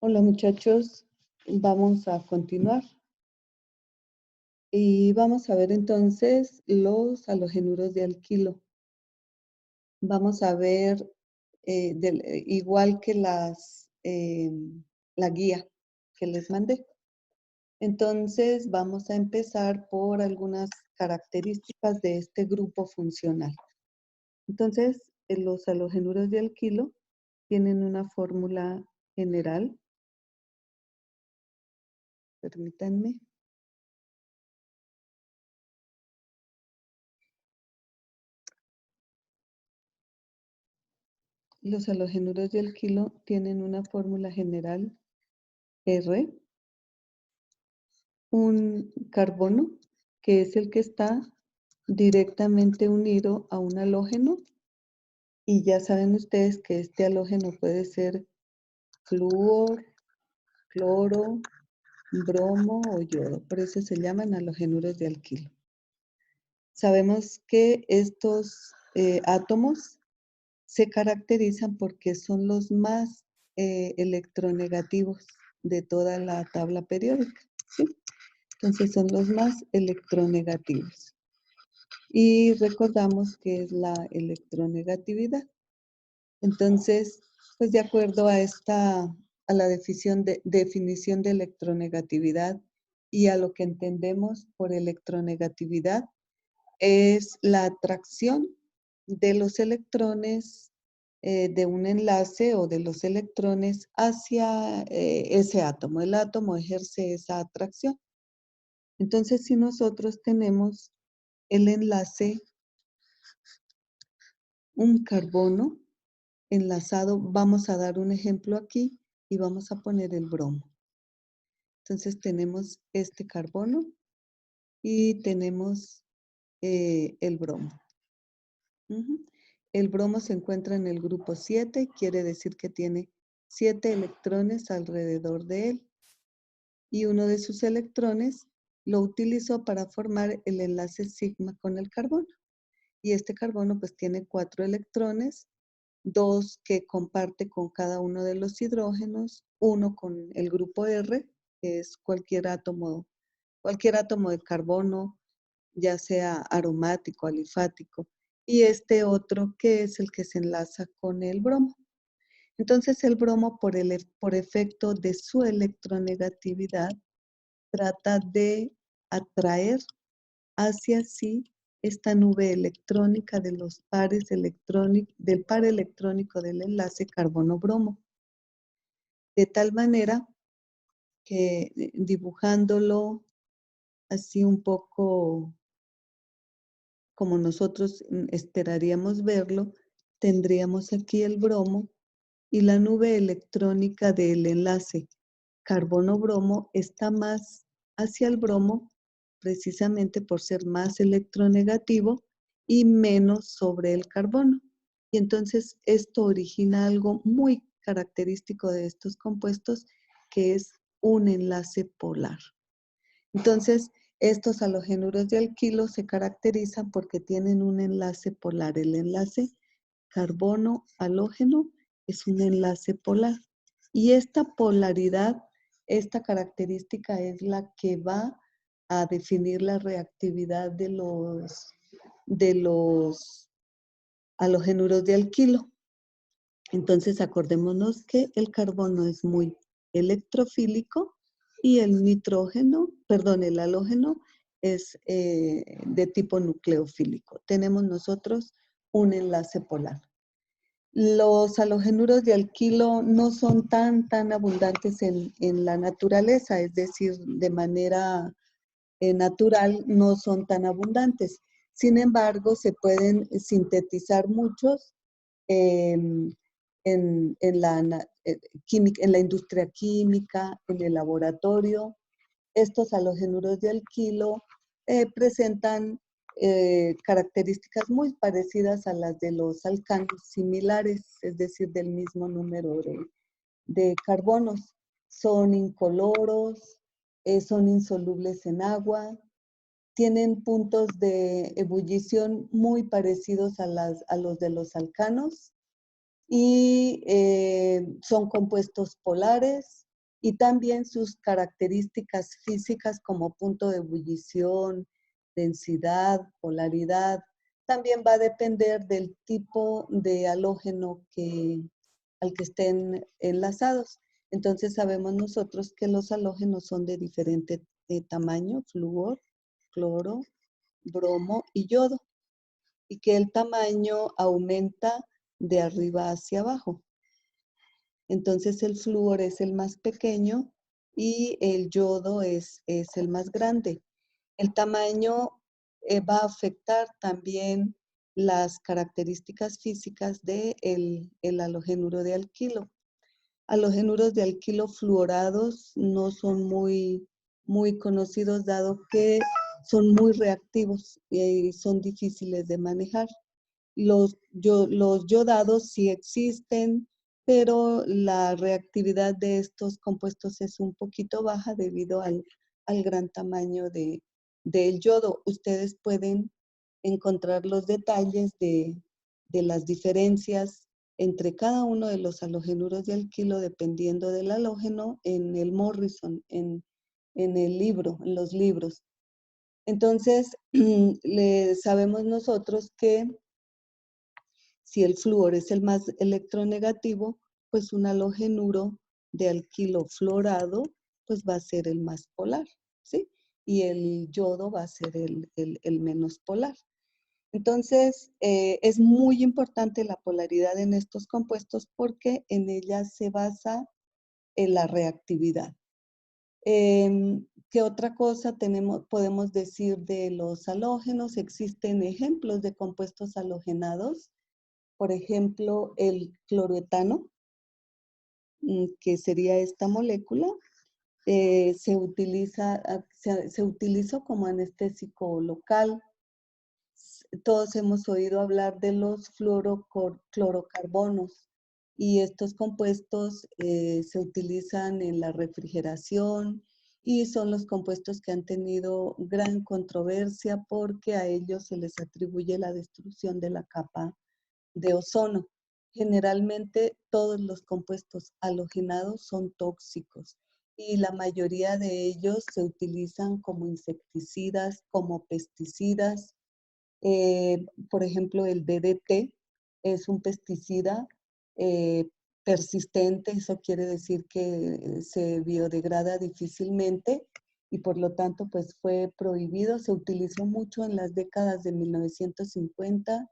Hola muchachos, vamos a continuar y vamos a ver entonces los halogenuros de alquilo. Vamos a ver igual que la guía que les mandé. Entonces vamos a empezar por algunas características de este grupo funcional. Entonces, los halogenuros de alquilo tienen una fórmula general. Permítanme. Los halogenuros de alquilo tienen una fórmula general R, un carbono, que es el que está directamente unido a un halógeno, y ya saben ustedes que este halógeno puede ser flúor, cloro, bromo o yodo, por eso se llaman halogenuros de alquilo. Sabemos que estos átomos se caracterizan porque son los más electronegativos de toda la tabla periódica, ¿sí? Entonces son los más electronegativos. Y recordamos que es la electronegatividad. Entonces, pues de acuerdo a la definición de electronegatividad y a lo que entendemos por electronegatividad, es la atracción de los electrones de un enlace o de los electrones hacia ese átomo. El átomo ejerce esa atracción. Entonces, si nosotros tenemos el enlace, un carbono enlazado, vamos a dar un ejemplo aquí y vamos a poner el bromo. Entonces tenemos este carbono y tenemos el bromo. El bromo se encuentra en el grupo 7, quiere decir que tiene 7 electrones alrededor de él. Y uno de sus electrones lo utilizó para formar el enlace sigma con el carbono. Y este carbono pues tiene 4 electrones, 2 que comparte con cada uno de los hidrógenos, uno con el grupo R, que es cualquier átomo de carbono, ya sea aromático, alifático, y este otro que es el que se enlaza con el bromo. Entonces el bromo, por efecto de su electronegatividad, trata de atraer hacia sí esta nube electrónica de los del par electrónico del enlace carbono-bromo. De tal manera que dibujándolo así un poco como nosotros esperaríamos verlo, tendríamos aquí el bromo y la nube electrónica del enlace carbono-bromo está más hacia el bromo precisamente por ser más electronegativo y menos sobre el carbono. Y entonces esto origina algo muy característico de estos compuestos, que es un enlace polar. Entonces, estos halogenuros de alquilo se caracterizan porque tienen un enlace polar. El enlace carbono-halógeno es un enlace polar. Y esta polaridad, esta característica es la que va a definir la reactividad de los halogenuros de alquilo. Entonces, acordémonos que el carbono es muy electrofílico y el el halógeno es de tipo nucleofílico. Tenemos nosotros un enlace polar. Los halogenuros de alquilo no son tan abundantes en la naturaleza, es decir, de manera natural no son tan abundantes. Sin embargo, se pueden sintetizar muchos en, en la industria química, en el laboratorio. Estos halogenuros de alquilo presentan características muy parecidas a las de los alcanos similares, es decir, del mismo número de carbonos. Son incoloros, son insolubles en agua, tienen puntos de ebullición muy parecidos a los de los alcanos y son compuestos polares y también sus características físicas como punto de ebullición, densidad, polaridad. También va a depender del tipo de halógeno al que estén enlazados. Entonces sabemos nosotros que los halógenos son de diferente tamaño, flúor, cloro, bromo y yodo, y que el tamaño aumenta de arriba hacia abajo. Entonces el flúor es el más pequeño y el yodo es el más grande. El tamaño va a afectar también las características físicas del el halogenuro de alquilo. Halogenuros de alquilo fluorados no son muy conocidos, dado que son muy reactivos y son difíciles de manejar. Los yodados sí existen, pero la reactividad de estos compuestos es un poquito baja debido al gran tamaño del yodo. Ustedes pueden encontrar los detalles de las diferencias entre cada uno de los halogenuros de alquilo dependiendo del halógeno en el Morrison, en el libro, en los libros. Entonces, sabemos nosotros que si el flúor es el más electronegativo, pues un halogenuro de alquilo fluorado, pues va a ser el más polar, ¿sí? Y el yodo va a ser el menos polar. Entonces, es muy importante la polaridad en estos compuestos porque en ella se basa en la reactividad. ¿Qué otra cosa podemos decir de los halógenos? Existen ejemplos de compuestos halogenados. Por ejemplo, el cloroetano, que sería esta molécula, se utilizó como anestésico local. Todos hemos oído hablar de los fluoroclorocarbonos y estos compuestos se utilizan en la refrigeración y son los compuestos que han tenido gran controversia porque a ellos se les atribuye la destrucción de la capa de ozono. Generalmente todos los compuestos halogenados son tóxicos y la mayoría de ellos se utilizan como insecticidas, como pesticidas. Por ejemplo, el DDT es un pesticida eh, persistente, eso quiere decir que se biodegrada difícilmente y por lo tanto pues fue prohibido. Se utilizó mucho en las décadas de 1950,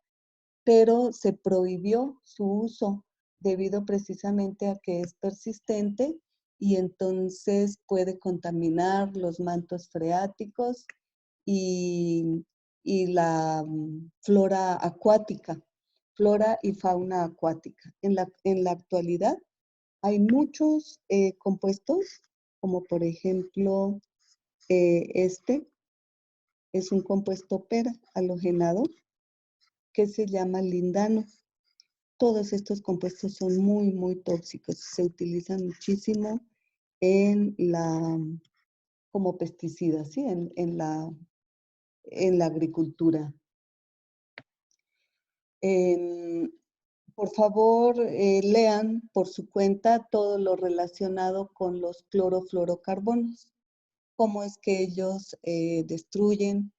pero se prohibió su uso debido precisamente a que es persistente y entonces puede contaminar los mantos freáticos y, y la flora acuática, flora y fauna acuática. En la actualidad hay muchos compuestos, como por ejemplo este es un compuesto pera halogenado que se llama lindano. Todos estos compuestos son muy tóxicos. Se utilizan muchísimo en como pesticidas, ¿sí? En la agricultura. Por favor, lean por su cuenta todo lo relacionado con los clorofluorocarbonos, cómo es que ellos destruyen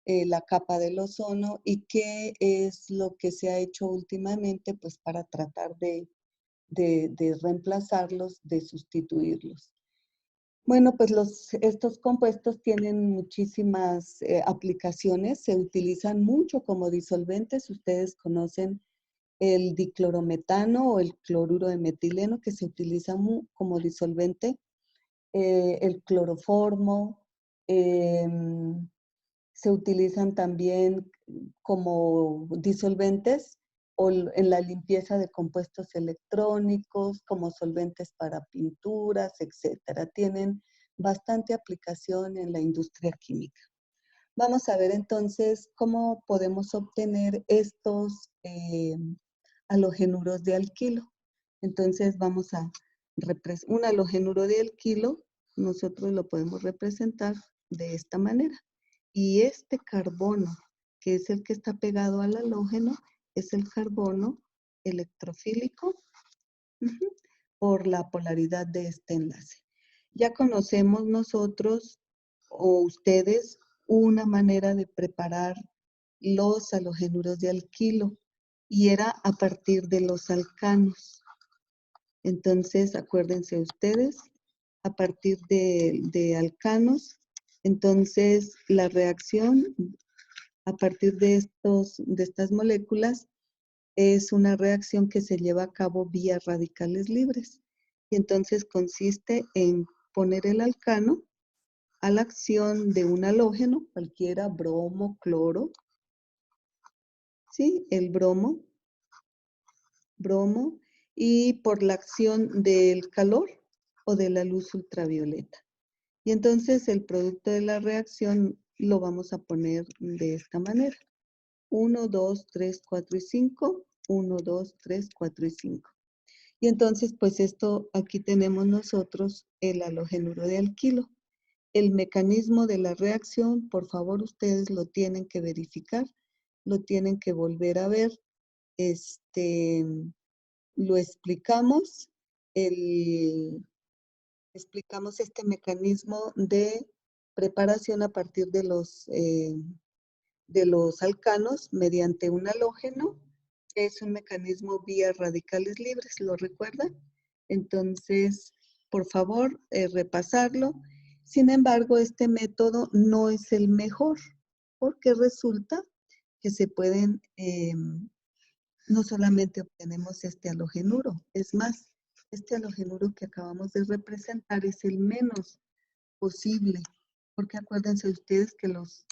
la capa del ozono y qué es lo que se ha hecho últimamente pues, para tratar de reemplazarlos, de sustituirlos. Bueno, pues estos compuestos tienen muchísimas aplicaciones, se utilizan mucho como disolventes. Ustedes conocen el diclorometano o el cloruro de metileno que se utiliza como disolvente, el cloroformo, se utilizan también como disolventes o en la limpieza de compuestos electrónicos, como solventes para pinturas, etcétera. Tienen bastante aplicación en la industria química. Vamos a ver entonces cómo podemos obtener estos halogenuros de alquilo. Entonces vamos a un halogenuro de alquilo, nosotros lo podemos representar de esta manera. Y este carbono, que es el que está pegado al halógeno, es el carbono electrofílico por la polaridad de este enlace. Ya conocemos nosotros o ustedes una manera de preparar los halogenuros de alquilo y era a partir de los alcanos. Entonces, acuérdense ustedes, a partir de alcanos, entonces la reacción a partir de estas moléculas es una reacción que se lleva a cabo vía radicales libres. Y entonces consiste en poner el alcano a la acción de un halógeno, cualquiera, bromo, cloro, ¿sí? El bromo, y por la acción del calor o de la luz ultravioleta. Y entonces el producto de la reacción lo vamos a poner de esta manera. 1, 2, 3, 4 y 5. 1, 2, 3, 4 y 5. Y entonces, pues esto, aquí tenemos nosotros el halogenuro de alquilo. El mecanismo de la reacción, por favor, ustedes lo tienen que verificar, lo tienen que volver a ver. Lo explicamos, explicamos este mecanismo de preparación a partir de los alcanos mediante un halógeno. Es un mecanismo vía radicales libres, ¿lo recuerdan? Entonces, por favor, repasarlo. Sin embargo, este método no es el mejor, porque resulta que se pueden, no solamente obtenemos este halogenuro, es más, este halogenuro que acabamos de representar es el menos posible, porque acuérdense ustedes que los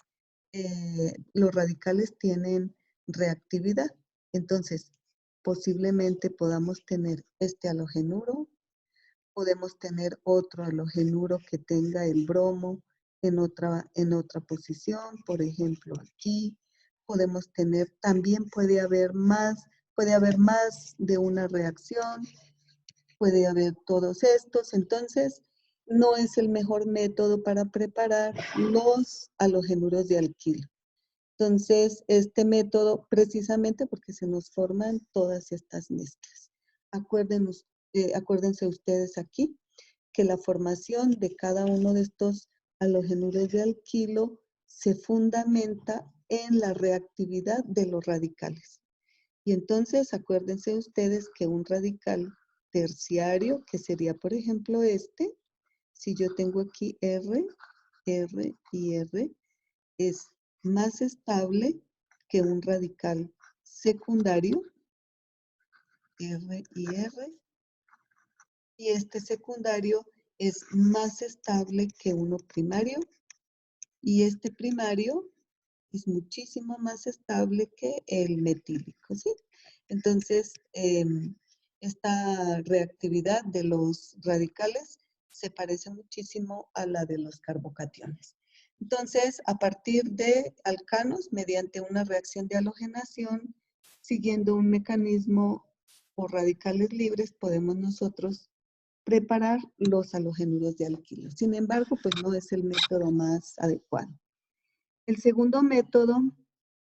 radicales tienen reactividad. Entonces, posiblemente podamos tener este halogenuro, podemos tener otro halogenuro que tenga el bromo en otra posición, por ejemplo aquí. Podemos tener, también puede haber más de una reacción, puede haber todos estos. Entonces, no es el mejor método para preparar los halogenuros de alquilo. Entonces, este método, precisamente porque se nos forman todas estas mezclas. Acuérdense ustedes aquí que la formación de cada uno de estos halogenuros de alquilo se fundamenta en la reactividad de los radicales. Y entonces, acuérdense ustedes que un radical terciario, que sería, por ejemplo, si yo tengo aquí R, R y R, es más estable que un radical secundario, R y R, y este secundario es más estable que uno primario, y este primario es muchísimo más estable que el metílico, ¿sí? Entonces, esta reactividad de los radicales se parece muchísimo a la de los carbocationes. Entonces, a partir de alcanos, mediante una reacción de halogenación, siguiendo un mecanismo por radicales libres, podemos nosotros preparar los halogenuros de alquilo. Sin embargo, pues no es el método más adecuado. El segundo método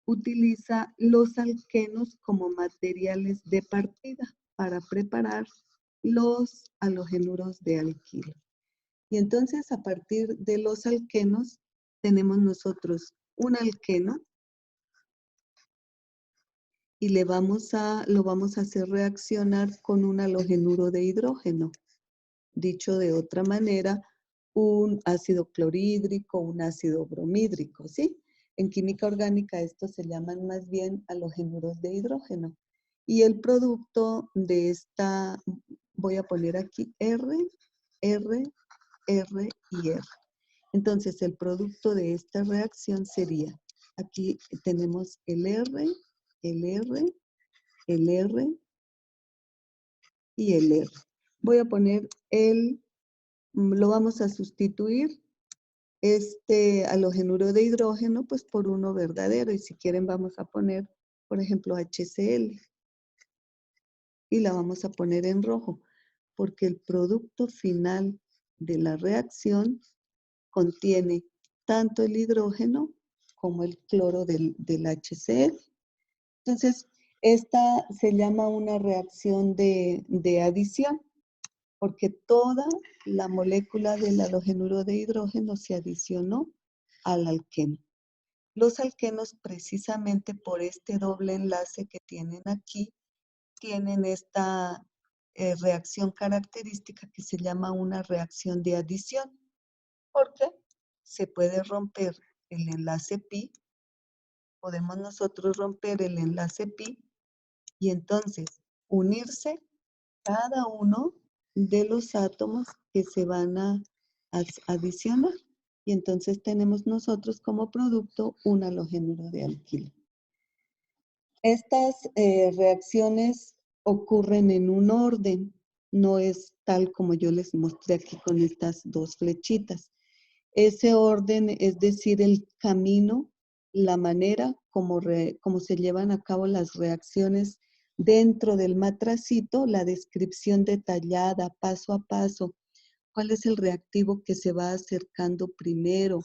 utiliza los alquenos como materiales de partida para preparar los halogenuros de alquilo. Y entonces, a partir de los alquenos, tenemos nosotros un alqueno y lo vamos a hacer reaccionar con un halogenuro de hidrógeno. Dicho de otra manera, un ácido clorhídrico, un ácido bromídrico, ¿sí? En química orgánica estos se llaman más bien halogenuros de hidrógeno. Y el producto de esta, voy a poner aquí R, R, R y R. Entonces, el producto de esta reacción sería, aquí tenemos el R, el R, el R y el R. Voy a poner lo vamos a sustituir este halogenuro de hidrógeno pues por uno verdadero, y si quieren vamos a poner, por ejemplo, HCl y la vamos a poner en rojo porque el producto final de la reacción contiene tanto el hidrógeno como el cloro del HCl. Entonces, esta se llama una reacción de adición. porque toda la molécula del halogenuro de hidrógeno se adicionó al alqueno. Los alquenos, precisamente por este doble enlace que tienen aquí, tienen esta reacción característica que se llama una reacción de adición, porque se puede romper el enlace pi, podemos nosotros romper el enlace pi y entonces unirse cada uno de los átomos que se van a adicionar. Y entonces tenemos nosotros como producto un halogenuro de alquilo. Estas reacciones ocurren en un orden, no es tal como yo les mostré aquí con estas dos flechitas. Ese orden, es decir, el camino, la manera como se llevan a cabo las reacciones dentro del matracito, la descripción detallada, paso a paso, cuál es el reactivo que se va acercando primero,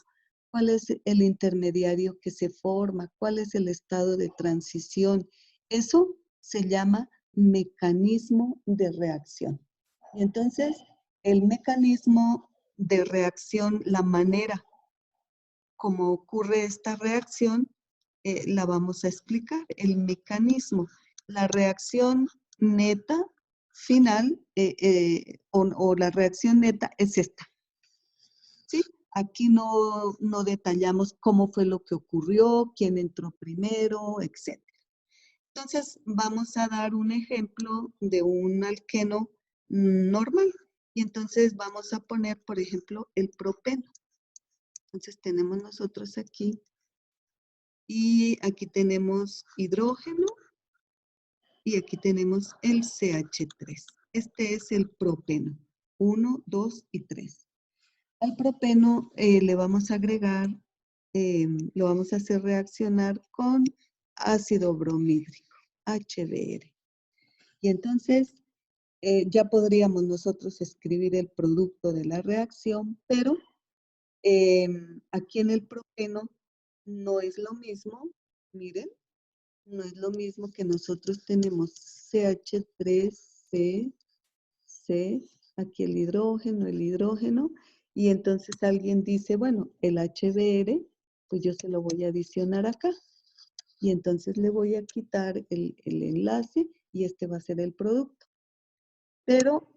cuál es el intermediario que se forma, cuál es el estado de transición. Eso se llama mecanismo de reacción. Y entonces, el mecanismo de reacción, la manera como ocurre esta reacción, la vamos a explicar. El mecanismo, la reacción neta final o la reacción neta es esta. ¿Sí? Aquí no detallamos cómo fue lo que ocurrió, quién entró primero, etc. Entonces, vamos a dar un ejemplo de un alqueno normal. Y entonces vamos a poner, por ejemplo, el propeno. Entonces tenemos nosotros aquí, y aquí tenemos hidrógeno, y aquí tenemos el CH3. Este es el propeno, 1, 2 y 3. Al propeno le vamos a agregar, lo vamos a hacer reaccionar con ácido bromhídrico, HBr. Y entonces ya podríamos nosotros escribir el producto de la reacción, pero aquí en el propeno no es lo mismo, miren, no es lo mismo que nosotros tenemos CH3, C, aquí el hidrógeno, y entonces alguien dice, bueno, el HBr, pues yo se lo voy a adicionar acá, y entonces le voy a quitar el enlace, y este va a ser el producto. Pero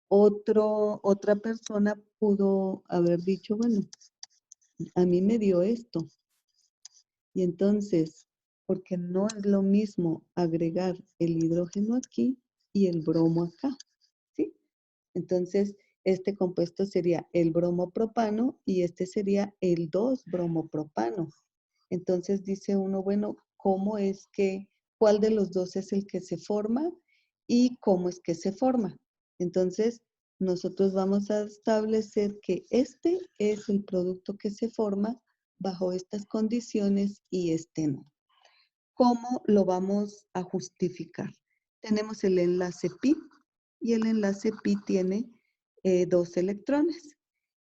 otra persona pudo haber dicho, bueno, a mí me dio esto, y entonces, porque no es lo mismo agregar el hidrógeno aquí y el bromo acá, ¿sí? Entonces, este compuesto sería el bromopropano y este sería el 2-bromopropano. Entonces dice uno, bueno, ¿cómo es que, cuál de los dos es el que se forma y cómo es que se forma? Entonces, nosotros vamos a establecer que este es el producto que se forma bajo estas condiciones y este no. ¿Cómo lo vamos a justificar? Tenemos el enlace pi y el enlace pi tiene 2 electrones.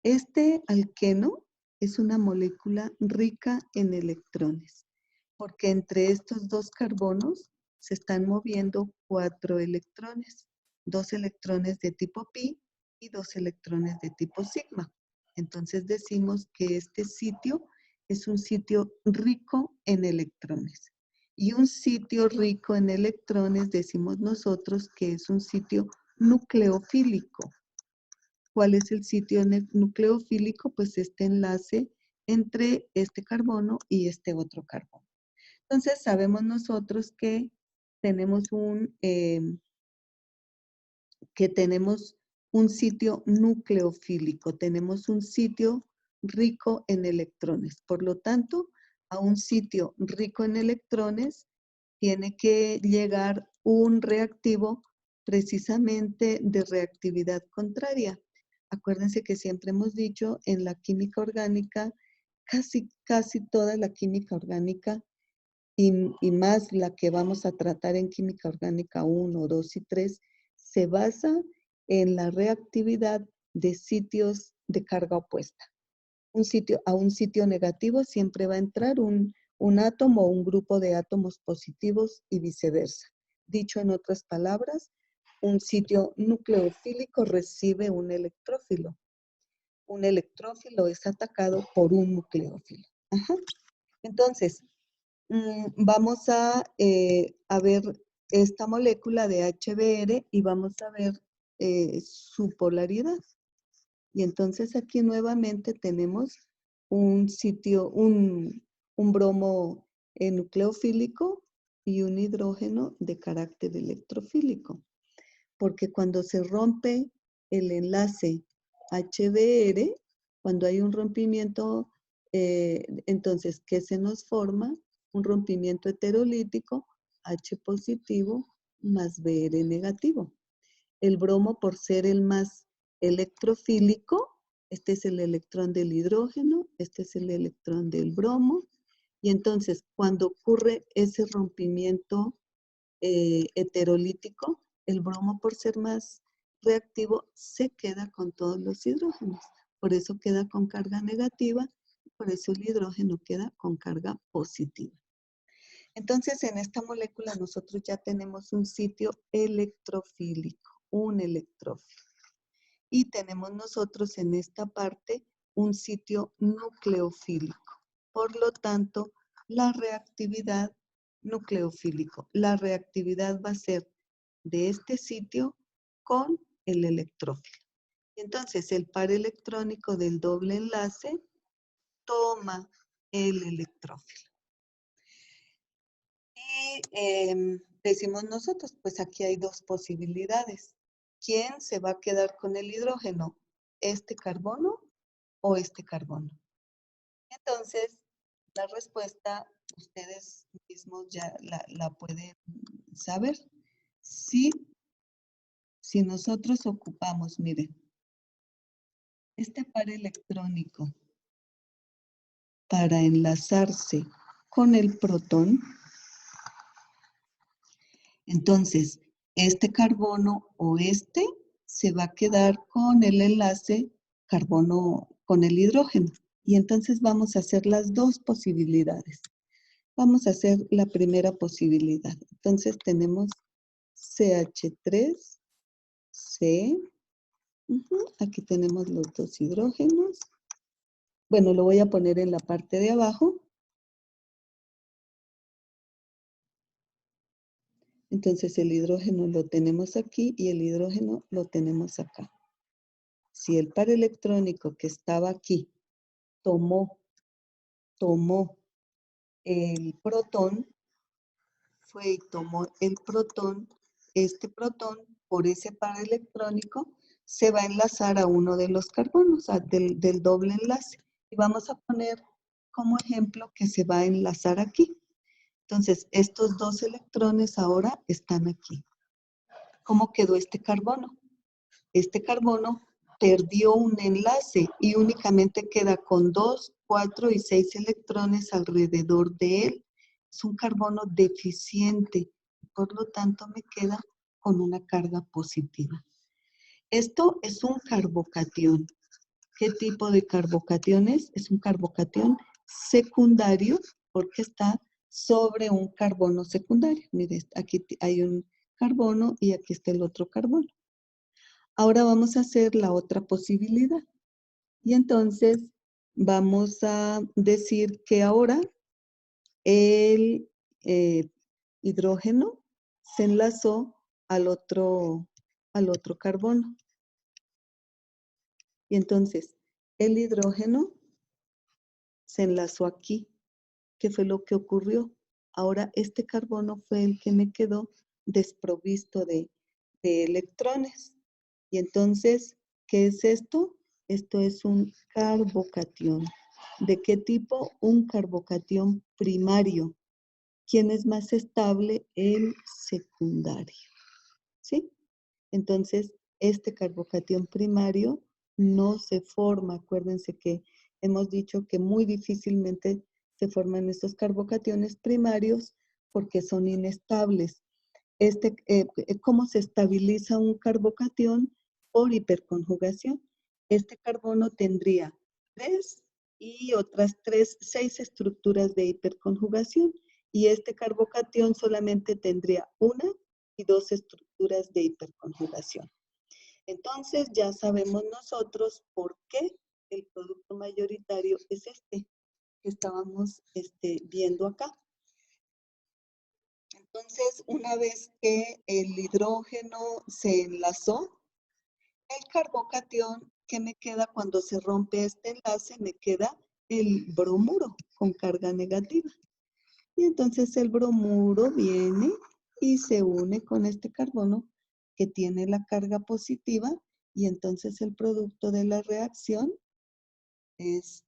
Este alqueno es una molécula rica en electrones, porque entre estos dos carbonos se están moviendo 4 electrones, 2 electrones de tipo pi y 2 electrones de tipo sigma. Entonces decimos que este sitio es un sitio rico en electrones. Y un sitio rico en electrones decimos nosotros que es un sitio nucleofílico. ¿Cuál es el sitio nucleofílico? Pues este enlace entre este carbono y este otro carbono. Entonces sabemos nosotros que tenemos un sitio nucleofílico, tenemos un sitio rico en electrones. Por lo tanto, a un sitio rico en electrones tiene que llegar un reactivo precisamente de reactividad contraria. Acuérdense que siempre hemos dicho en la química orgánica, casi toda la química orgánica y más la que vamos a tratar en química orgánica 1, 2 y 3, se basa en la reactividad de sitios de carga opuesta. A un sitio negativo siempre va a entrar un átomo o un grupo de átomos positivos y viceversa. Dicho en otras palabras, un sitio nucleofílico recibe un electrófilo. Un electrófilo es atacado por un nucleófilo. Ajá. Entonces, vamos a ver esta molécula de HBr y vamos a ver su polaridad. Y entonces aquí nuevamente tenemos un sitio, un bromo nucleofílico y un hidrógeno de carácter electrofílico. Porque cuando se rompe el enlace HBr, cuando hay un rompimiento, entonces, ¿qué se nos forma? Un rompimiento heterolítico, H positivo más Br negativo. El bromo, por ser el más electrofílico, este es el electrón del hidrógeno, este es el electrón del bromo, y entonces cuando ocurre ese rompimiento heterolítico, el bromo, por ser más reactivo, se queda con todos los hidrógenos. Por eso queda con carga negativa, por eso el hidrógeno queda con carga positiva. Entonces, en esta molécula nosotros ya tenemos un sitio electrofílico, un electrófilo. Y tenemos nosotros en esta parte un sitio nucleofílico. Por lo tanto, la reactividad nucleofílico, la reactividad va a ser de este sitio con el electrófilo. Entonces, el par electrónico del doble enlace toma el electrófilo. Y decimos nosotros, pues aquí hay dos posibilidades. ¿Quién se va a quedar con el hidrógeno? ¿Este carbono o este carbono? Entonces, la respuesta ustedes mismos ya la pueden saber. Si nosotros ocupamos, miren, este par electrónico para enlazarse con el protón, entonces este carbono o este se va a quedar con el enlace carbono con el hidrógeno. Y entonces vamos a hacer las dos posibilidades. Vamos a hacer la primera posibilidad. Entonces tenemos CH3, C. Aquí tenemos los dos hidrógenos. Bueno, lo voy a poner en la parte de abajo. Entonces el hidrógeno lo tenemos aquí y el hidrógeno lo tenemos acá. Si el par electrónico que estaba aquí tomó el protón, fue y tomó el protón, este protón por ese par electrónico se va a enlazar a uno de los carbonos, del doble enlace. Y vamos a poner como ejemplo que se va a enlazar aquí. Entonces, estos dos electrones ahora están aquí. ¿Cómo quedó este carbono? Este carbono perdió un enlace y únicamente queda con 2, 4 y 6 electrones alrededor de él. Es un carbono deficiente, por lo tanto me queda con una carga positiva. Esto es un carbocatión. ¿Qué tipo de carbocatión es? Es un carbocatión secundario porque está sobre un carbono secundario. Mire, aquí hay un carbono y aquí está el otro carbono. Ahora vamos a hacer la otra posibilidad. Y entonces vamos a decir que ahora el hidrógeno se enlazó al otro carbono. Y entonces el hidrógeno se enlazó aquí. ¿Qué fue lo que ocurrió? Ahora este carbono fue el que me quedó desprovisto de electrones. Y entonces, ¿qué es esto? Esto es un carbocatión. ¿De qué tipo? Un carbocatión primario. ¿Quién es más estable? El secundario. ¿Sí? Entonces, este carbocatión primario no se forma. Acuérdense que hemos dicho que muy difícilmente se forman estos carbocationes primarios porque son inestables. ¿Cómo se estabiliza un carbocatión? Por hiperconjugación. Este carbono tendría 3 y otras 6 estructuras de hiperconjugación. Y este carbocatión solamente tendría 1 y 2 estructuras de hiperconjugación. Entonces ya sabemos nosotros por qué el producto mayoritario es este que estábamos viendo acá. Entonces, una vez que el hidrógeno se enlazó, el carbocatión que me queda cuando se rompe este enlace, me queda el bromuro con carga negativa. Y entonces el bromuro viene y se une con este carbono que tiene la carga positiva y entonces el producto de la reacción es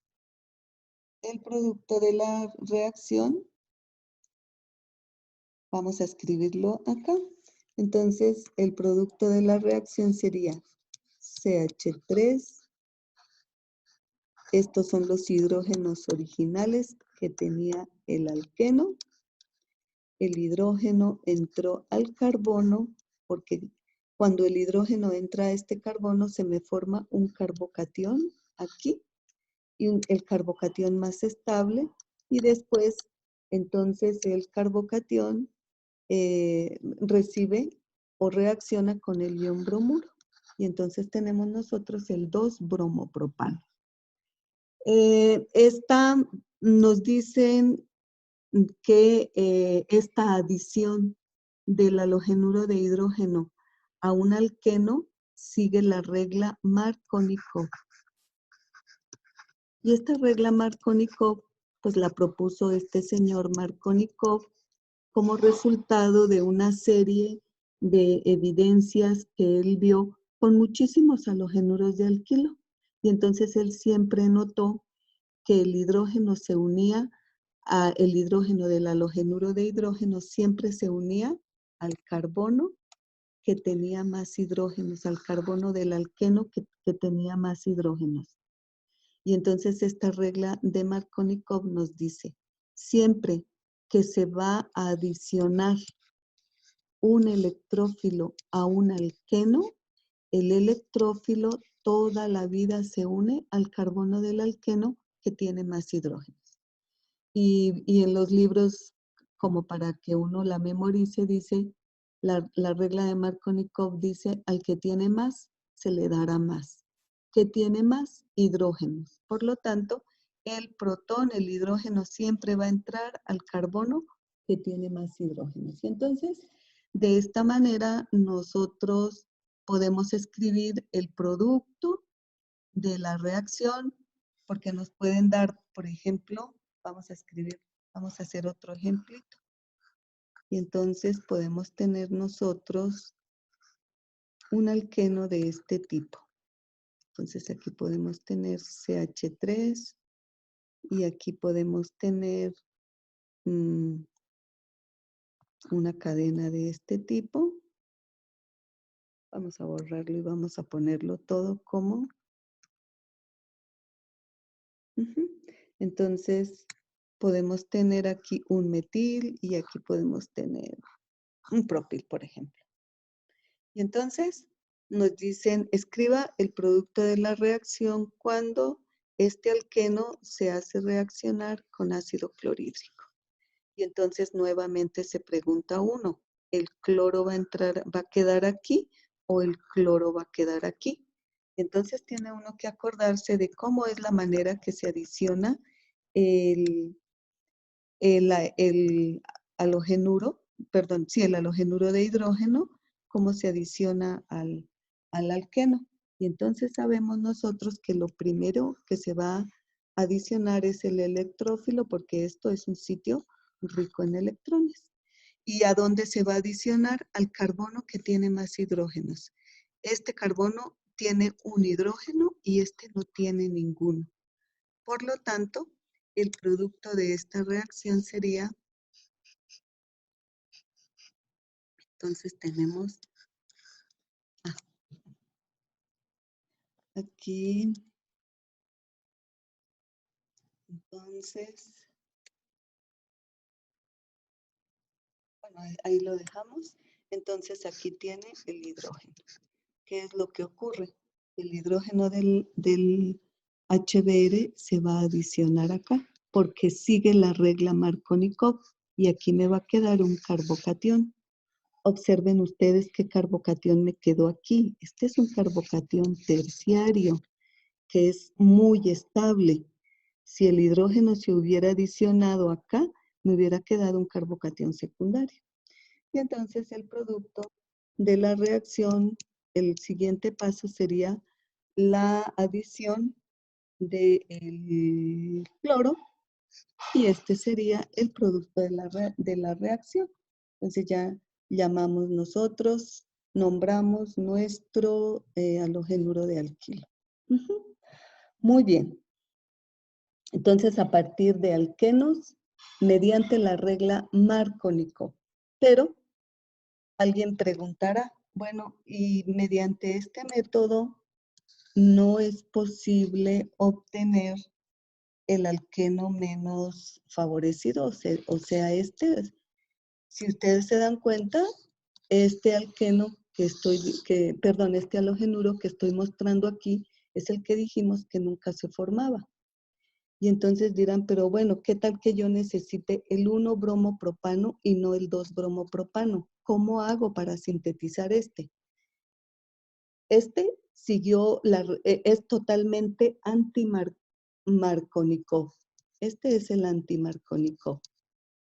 vamos a escribirlo acá. Entonces el producto de la reacción sería CH3. Estos son los hidrógenos originales que tenía el alqueno. El hidrógeno entró al carbono, porque cuando el hidrógeno entra a este carbono se me forma un carbocatión aquí, y el carbocatión más estable, y después entonces el carbocatión recibe o reacciona con el ion bromuro. Y entonces tenemos nosotros el 2-bromopropano. Esta nos dicen que esta adición del halogenuro de hidrógeno a un alqueno sigue la regla Markovnikov. Y esta regla Markovnikov, pues la propuso este señor Markovnikov como resultado de una serie de evidencias que él vio con muchísimos halogenuros de alquilo. Y entonces él siempre notó que el hidrógeno se unía el hidrógeno del halogenuro de hidrógeno siempre se unía al carbono que tenía más hidrógenos, al carbono del alqueno que tenía más hidrógenos. Y entonces esta regla de Markovnikov nos dice, siempre que se va a adicionar un electrófilo a un alqueno, el electrófilo toda la vida se une al carbono del alqueno que tiene más hidrógeno. Y en los libros, como para que uno la memorice, dice, la regla de Markovnikov dice, al que tiene más, se le dará más. ¿Qué tiene más? Hidrógenos. Por lo tanto, el protón, el hidrógeno, siempre va a entrar al carbono que tiene más hidrógenos. Y entonces, de esta manera, nosotros podemos escribir el producto de la reacción, porque nos pueden dar, por ejemplo, vamos a hacer otro ejemplito. Y entonces podemos tener nosotros un alqueno de este tipo. Entonces aquí podemos tener CH3 y aquí podemos tener una cadena de este tipo. Vamos a borrarlo y vamos a ponerlo todo como. Entonces podemos tener aquí un metil y aquí podemos tener un propil, por ejemplo. Y entonces nos dicen, escriba el producto de la reacción cuando este alqueno se hace reaccionar con ácido clorhídrico. Y entonces nuevamente se pregunta uno, ¿el cloro va a quedar aquí o el cloro va a quedar aquí? Entonces tiene uno que acordarse de cómo es la manera que se adiciona el halogenuro, el halogenuro de hidrógeno, cómo se adiciona al alqueno. Y entonces sabemos nosotros que lo primero que se va a adicionar es el electrófilo, porque esto es un sitio rico en electrones. ¿Y a dónde se va a adicionar? Al carbono que tiene más hidrógenos. Este carbono tiene un hidrógeno y este no tiene ninguno. Por lo tanto, el producto de esta reacción sería, entonces tenemos aquí, entonces, bueno, ahí lo dejamos. Entonces aquí tiene el hidrógeno. ¿Qué es lo que ocurre? El hidrógeno del HBr se va a adicionar acá porque sigue la regla Markovnikov y aquí me va a quedar un carbocatión. observen ustedes qué carbocatión me quedó aquí. Este es un carbocatión terciario que es muy estable. Si el hidrógeno se hubiera adicionado acá, me hubiera quedado un carbocatión secundario. Y entonces el producto de la reacción, el siguiente paso sería la adición del cloro y este sería el producto de la reacción. Entonces ya llamamos nosotros, nombramos nuestro halogenuro de alquilo. Muy bien. Entonces, a partir de alquenos, mediante la regla Marcónico. Pero alguien preguntará, bueno, y mediante este método no es posible obtener el alqueno menos favorecido, o sea, este, si ustedes se dan cuenta, este alqueno este halogenuro que estoy mostrando aquí es el que dijimos que nunca se formaba. Y entonces dirán, pero bueno, ¿qué tal que yo necesite el 1-bromopropano y no el 2-bromopropano? ¿Cómo hago para sintetizar este? Este es totalmente antimarcónico. Este es el antimarcónico,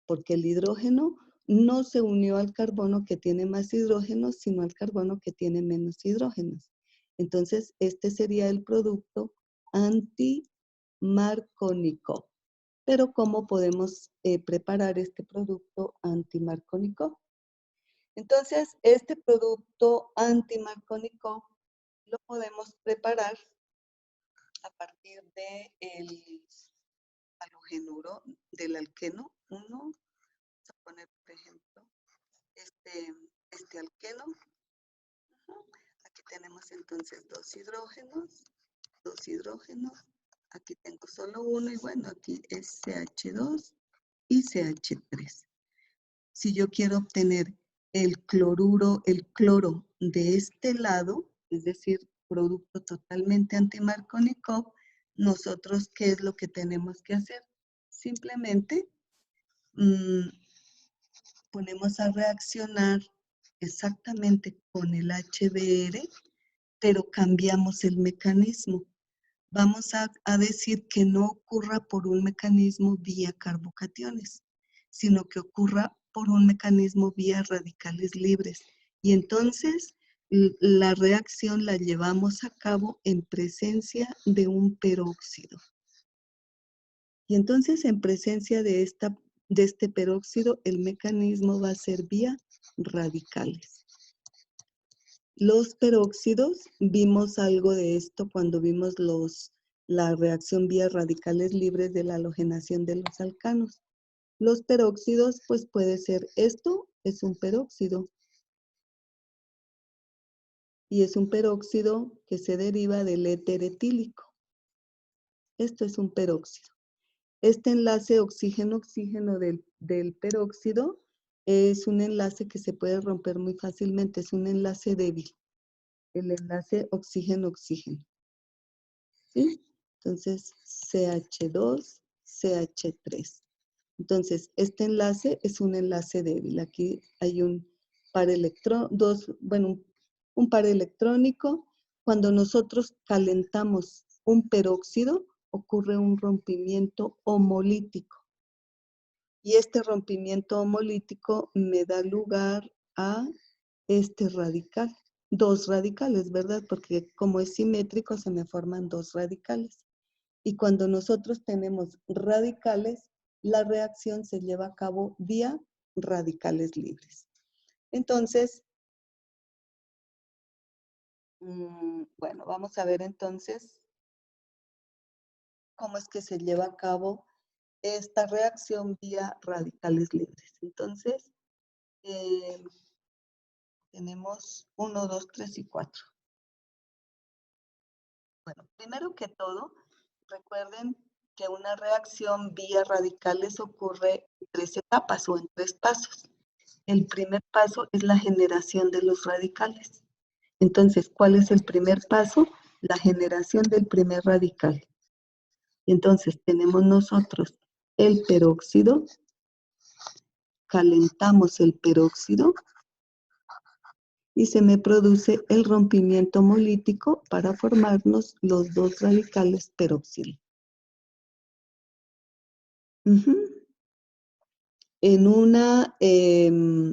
porque el hidrógeno no se unió al carbono que tiene más hidrógenos, sino al carbono que tiene menos hidrógenos. Entonces, este sería el producto antimarcónico. Pero ¿cómo podemos preparar este producto antimarcónico? Entonces, este producto antimarcónico lo podemos preparar a partir del halogenuro del alqueno 1. Vamos a poner, por ejemplo, este alqueno. Aquí tenemos entonces dos hidrógenos. Aquí tengo solo uno y bueno, aquí es CH2 y CH3. Si yo quiero obtener el cloro de este lado, es decir, producto totalmente antimarcónico, nosotros, ¿qué es lo que tenemos que hacer? Simplemente ponemos a reaccionar exactamente con el HBr, pero cambiamos el mecanismo. Vamos a decir que no ocurra por un mecanismo vía carbocationes, sino que ocurra por un mecanismo vía radicales libres. Y entonces la reacción la llevamos a cabo en presencia de un peróxido. Y entonces en presencia de este peróxido, el mecanismo va a ser vía radicales. Los peróxidos, vimos algo de esto cuando vimos la reacción vía radicales libres de la halogenación de los alcanos. Los peróxidos, pues puede ser, esto es un peróxido. Y es un peróxido que se deriva del éter etílico. Esto es un peróxido. Este enlace oxígeno-oxígeno del peróxido es un enlace que se puede romper muy fácilmente, es un enlace débil, el enlace oxígeno-oxígeno. ¿Sí? Entonces, CH2, CH3. Entonces, este enlace es un enlace débil. Aquí hay un par un par electrónico. Cuando nosotros calentamos un peróxido, ocurre un rompimiento homolítico. Y este rompimiento homolítico me da lugar a este radical. Dos radicales, ¿verdad? Porque como es simétrico, se me forman dos radicales. Y cuando nosotros tenemos radicales, la reacción se lleva a cabo vía radicales libres. Entonces, bueno, vamos a ver entonces cómo es que se lleva a cabo esta reacción vía radicales libres. Entonces, tenemos 1, 2, 3 y 4. Bueno, primero que todo, recuerden que una reacción vía radicales ocurre en 3 etapas o en 3 pasos. El primer paso es la generación de los radicales. Entonces, ¿cuál es el primer paso? La generación del primer radical. Entonces, tenemos nosotros el peróxido, calentamos el peróxido y se me produce el rompimiento homolítico para formarnos los dos radicales peroxilo. En una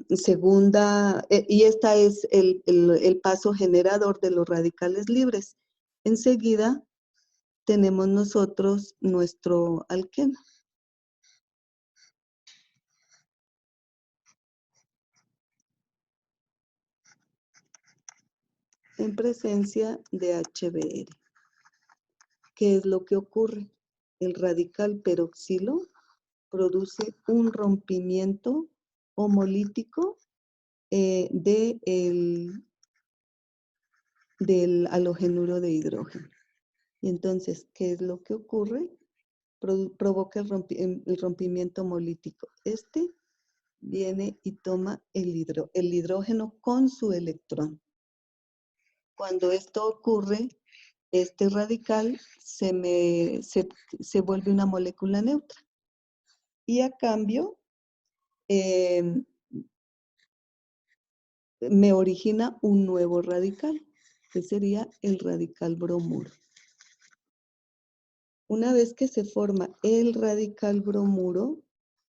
segunda, y esta es el paso generador de los radicales libres. Enseguida tenemos nosotros nuestro alqueno. En presencia de HBr. ¿Qué es lo que ocurre? El radical peroxilo produce un rompimiento homolítico del halogenuro de hidrógeno. Y entonces, ¿qué es lo que ocurre? Provoca el rompimiento homolítico. Este viene y toma el hidrógeno con su electrón. Cuando esto ocurre, este radical se vuelve una molécula neutra. Y a cambio, me origina un nuevo radical, que sería el radical bromuro. Una vez que se forma el radical bromuro,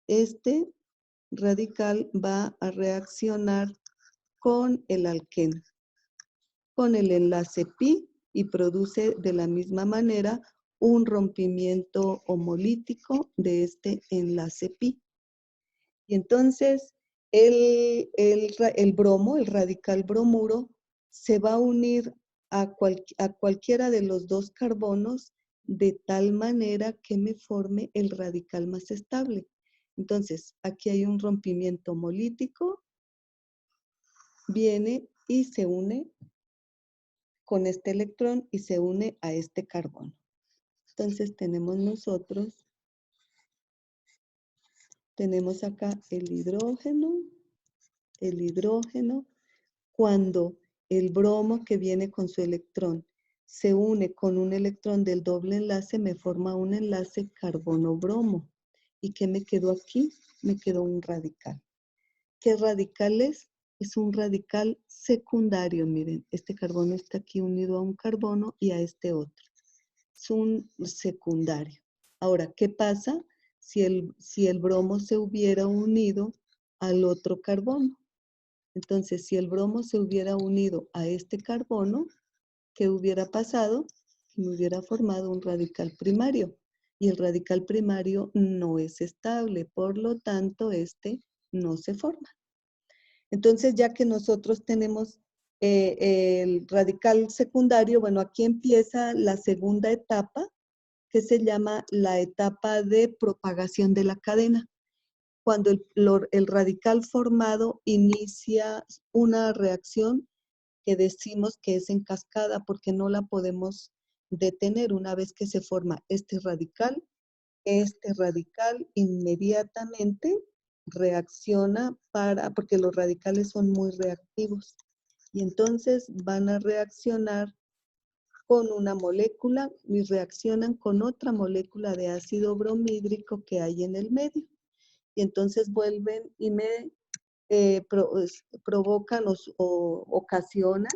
este radical va a reaccionar con el alqueno, con el enlace pi, y produce de la misma manera un rompimiento homolítico de este enlace pi. Y entonces el bromo, el radical bromuro, se va a unir a cualquiera de los dos carbonos de tal manera que me forme el radical más estable. Entonces, aquí hay un rompimiento homolítico, viene y se une con este electrón y se une a este carbono. Entonces tenemos nosotros, tenemos acá el hidrógeno. Cuando el bromo que viene con su electrón se une con un electrón del doble enlace, me forma un enlace carbono-bromo. ¿Y qué me quedó aquí? Me quedó un radical. ¿Qué radical es? Es un radical secundario. Miren, este carbono está aquí unido a un carbono y a este otro. Es un secundario. Ahora, ¿qué pasa si el bromo se hubiera unido al otro carbono? Entonces, si el bromo se hubiera unido a este carbono, ¿qué hubiera pasado? Que me hubiera formado un radical primario. Y el radical primario no es estable, por lo tanto, este no se forma. Entonces, ya que nosotros tenemos el radical secundario, bueno, aquí empieza la segunda etapa, que se llama la etapa de propagación de la cadena. Cuando el radical formado inicia una reacción que decimos que es en cascada porque no la podemos detener. Una vez que se forma este radical inmediatamente reacciona porque los radicales son muy reactivos. Y entonces van a reaccionar con una molécula y reaccionan con otra molécula de ácido bromhídrico que hay en el medio. Y entonces vuelven y me provocan o ocasionan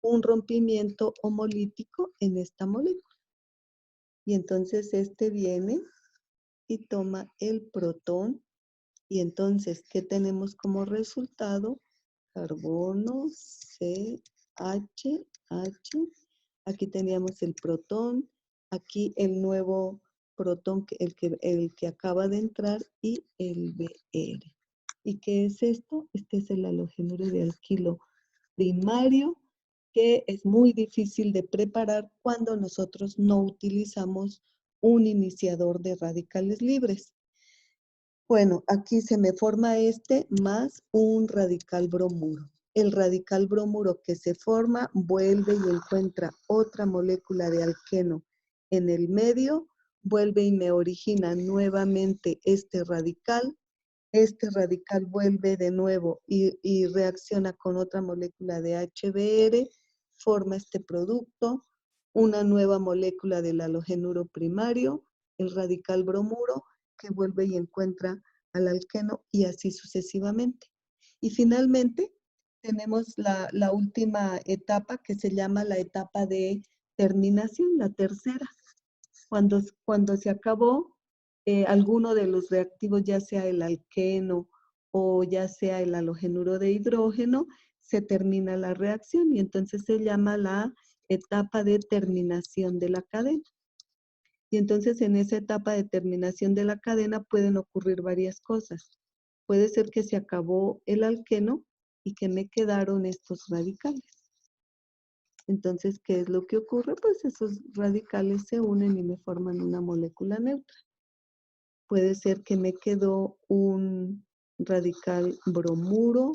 un rompimiento homolítico en esta molécula. Y entonces este viene y toma el protón. Y entonces, ¿qué tenemos como resultado? Carbono, CH. Aquí teníamos el protón. Aquí el nuevo protón, el que acaba de entrar, y el Br. ¿Y qué es esto? Este es el halogenuro de alquilo primario, que es muy difícil de preparar cuando nosotros no utilizamos un iniciador de radicales libres. Bueno, aquí se me forma este más un radical bromuro. El radical bromuro que se forma vuelve y encuentra otra molécula de alqueno en el medio, vuelve y me origina nuevamente este radical. Este radical vuelve de nuevo y reacciona con otra molécula de HBr, forma este producto, una nueva molécula del halogenuro primario, el radical bromuro, que vuelve y encuentra al alqueno, y así sucesivamente. Y finalmente tenemos la última etapa que se llama la etapa de terminación, la tercera. Cuando se acabó alguno de los reactivos, ya sea el alqueno o ya sea el halogenuro de hidrógeno, se termina la reacción y entonces se llama la etapa de terminación de la cadena. Y entonces en esa etapa de terminación de la cadena pueden ocurrir varias cosas. Puede ser que se acabó el alqueno y que me quedaron estos radicales. Entonces, ¿qué es lo que ocurre? Pues esos radicales se unen y me forman una molécula neutra. Puede ser que me quedó un radical bromuro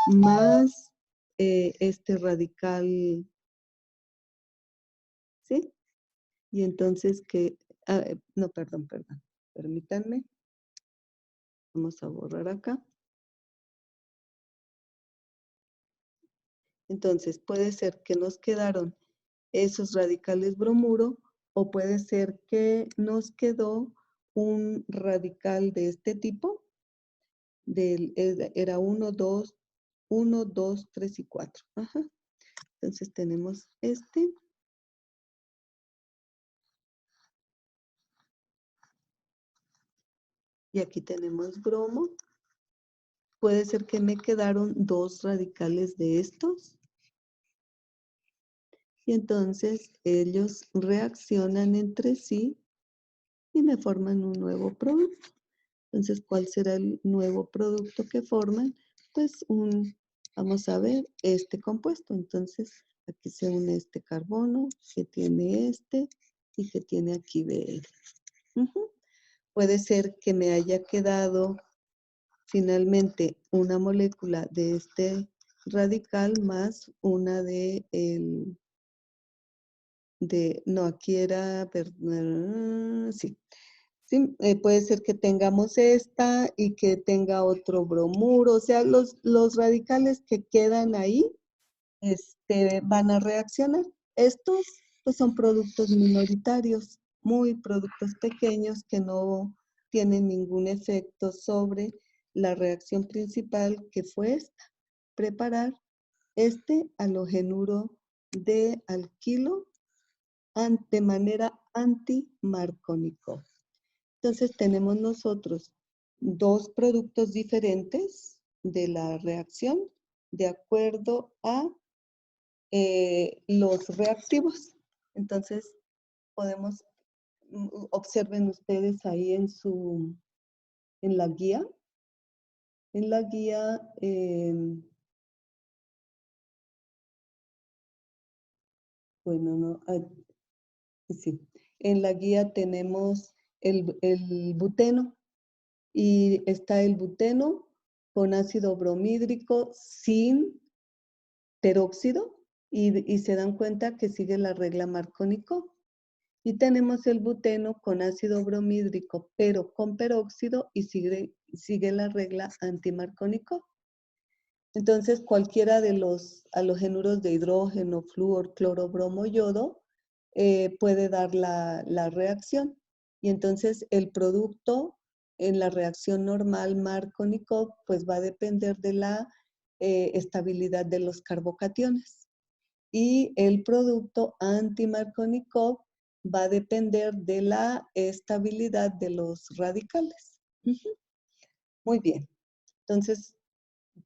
más este radical, ¿sí? Y entonces no, perdón, permítanme. Vamos a borrar acá. Entonces, puede ser que nos quedaron esos radicales bromuro o puede ser que nos quedó un radical de este tipo, era 1, 2, 3 y 4. Ajá. Entonces tenemos este. Y aquí tenemos bromo. Puede ser que me quedaron 2 radicales de estos. Y entonces ellos reaccionan entre sí y me forman un nuevo producto. Entonces, ¿cuál será el nuevo producto que forman? Pues vamos a ver, este compuesto. Entonces, aquí se une este carbono que tiene este y que tiene aquí Br. Puede ser que me haya quedado finalmente una molécula de este radical más una no, aquí era, sí. Sí, puede ser que tengamos esta y que tenga otro bromuro, o sea, los radicales que quedan ahí van a reaccionar. Estos pues son productos minoritarios, muy productos pequeños que no tienen ningún efecto sobre la reacción principal que fue esta, preparar este halogenuro de alquilo de manera anti-Markovnikov. Entonces tenemos nosotros 2 productos diferentes de la reacción de acuerdo a los reactivos. Entonces podemos, observen ustedes ahí en la guía. En la guía, bueno, no, sí. En la guía tenemos el buteno. Y está el buteno con ácido bromídrico sin peróxido y se dan cuenta que sigue la regla Markovnikov. Y tenemos el buteno con ácido bromídrico pero con peróxido y sigue la regla anti-Markovnikov. Entonces cualquiera de los halogenuros de hidrógeno, flúor, cloro, bromo, yodo puede dar la reacción. Y entonces el producto en la reacción normal Markovnikov pues va a depender de la estabilidad de los carbocationes. Y el producto anti-Markovnikov va a depender de la estabilidad de los radicales. Muy bien. Entonces,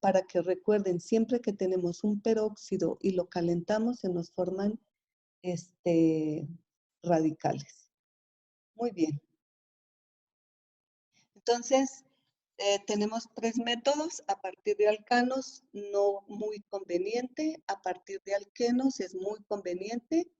para que recuerden, siempre que tenemos un peróxido y lo calentamos, se nos forman radicales. Muy bien. Entonces, tenemos 3 métodos. A partir de alcanos, no muy conveniente. A partir de alquenos, es muy conveniente,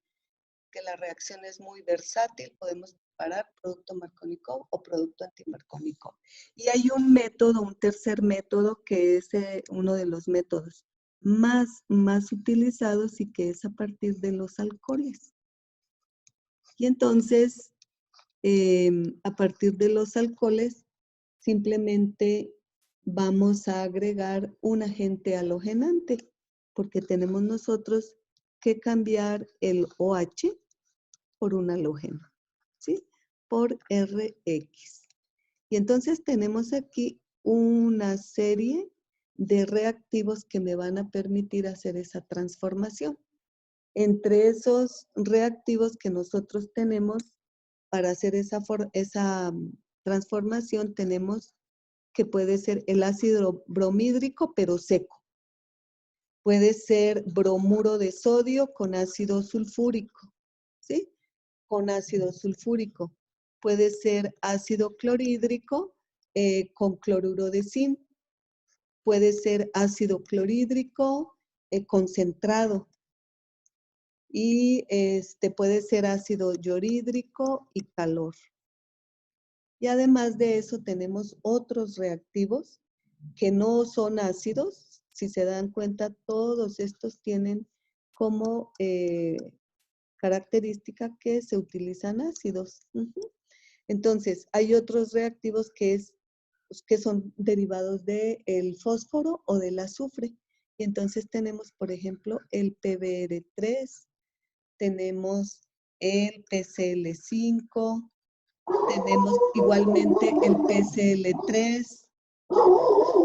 que la reacción es muy versátil. Podemos preparar producto Markovnikov o producto anti-Markovnikov. Y hay un método, un tercer método, que es uno de los métodos más utilizados y que es a partir de los alcoholes. Y entonces, a partir de los alcoholes, simplemente vamos a agregar un agente halogenante, porque tenemos nosotros que cambiar el OH por un halógeno, ¿sí? Por RX. Y entonces tenemos aquí una serie de reactivos que me van a permitir hacer esa transformación. Entre esos reactivos que nosotros tenemos para hacer esa transformación, tenemos que puede ser el ácido bromhídrico, pero seco. Puede ser bromuro de sodio con ácido sulfúrico, ¿sí? Con ácido sulfúrico. Puede ser ácido clorhídrico con cloruro de zinc. Puede ser ácido clorhídrico concentrado. Y puede ser ácido clorhídrico y calor. Y además de eso tenemos otros reactivos que no son ácidos. Si se dan cuenta, todos estos tienen como característica que se utilizan ácidos. Entonces, hay otros reactivos que son derivados del fósforo o del azufre. Y entonces tenemos, por ejemplo, el PBr3, tenemos el PCl5, tenemos igualmente el PCl3,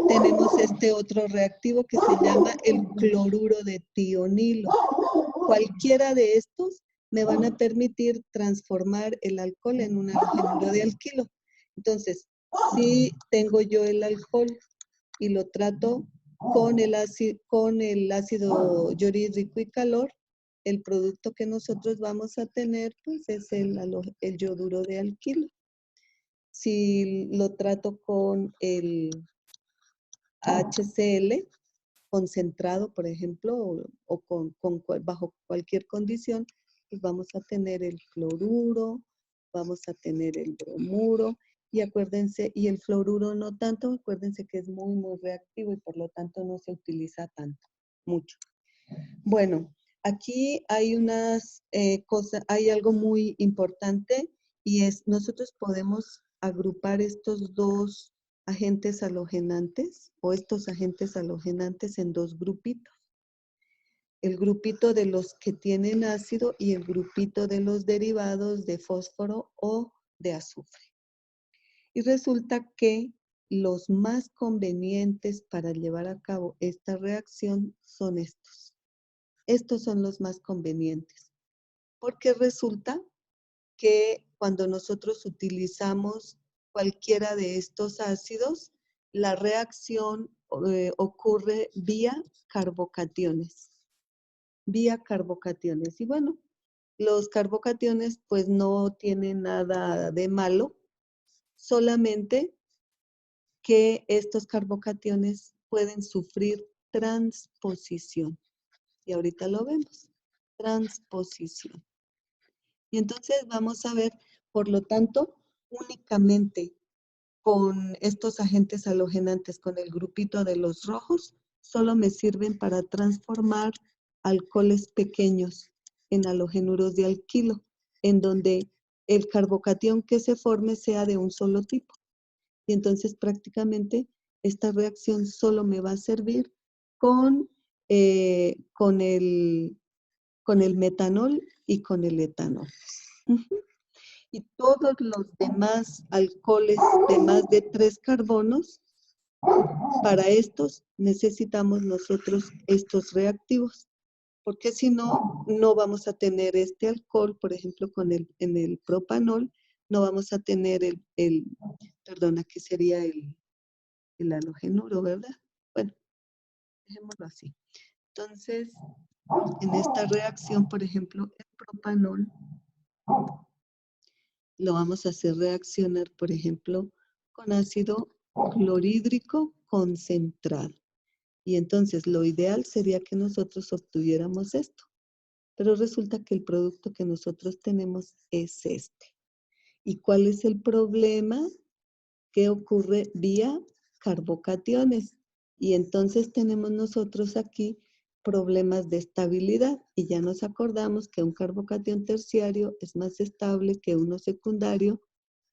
tenemos este otro reactivo que se llama el cloruro de tionilo. Cualquiera de estos me van a permitir transformar el alcohol en un halogénuro de alquilo. Entonces, si tengo yo el alcohol y lo trato con el ácido clorhídrico y calor, el producto que nosotros vamos a tener pues es el yoduro de alquilo. Si lo trato con el HCl concentrado, por ejemplo, bajo cualquier condición, pues vamos a tener el cloruro, vamos a tener el bromuro, y acuérdense, y el fluoruro no tanto, acuérdense que es muy, muy reactivo y por lo tanto no se utiliza tanto, mucho. Bueno, aquí hay unas cosas, hay algo muy importante y es, nosotros podemos agrupar estos dos agentes halogenantes o estos agentes halogenantes en dos grupitos. El grupito de los que tienen ácido y el grupito de los derivados de fósforo o de azufre. Y resulta que los más convenientes para llevar a cabo esta reacción son estos. Estos son los más convenientes, porque resulta que cuando nosotros utilizamos cualquiera de estos ácidos, la reacción ocurre vía carbocationes. Vía carbocationes. Y bueno, los carbocationes pues no tienen nada de malo, solamente que estos carbocationes pueden sufrir transposición. Y ahorita lo vemos. Transposición. Y entonces vamos a ver, por lo tanto, únicamente con estos agentes halogenantes, con el grupito de los rojos, solo me sirven para transformar alcoholes pequeños en halogenuros de alquilo, en donde el carbocatión que se forme sea de un solo tipo. Y entonces prácticamente esta reacción solo me va a servir con el metanol y con el etanol. Y todos los demás alcoholes de más de 3 carbonos, para estos necesitamos nosotros estos reactivos, porque si no, no vamos a tener este alcohol, por ejemplo, en el propanol, no vamos a tener perdón, aquí sería el halogenuro, ¿verdad? Bueno, dejémoslo así. Entonces, en esta reacción, por ejemplo, el propanol lo vamos a hacer reaccionar, por ejemplo, con ácido clorhídrico concentrado. Y entonces lo ideal sería que nosotros obtuviéramos esto. Pero resulta que el producto que nosotros tenemos es este. ¿Y cuál es el problema? Que ocurre vía carbocationes. Y entonces tenemos nosotros aquí problemas de estabilidad. Y ya nos acordamos que un carbocatión terciario es más estable que uno secundario,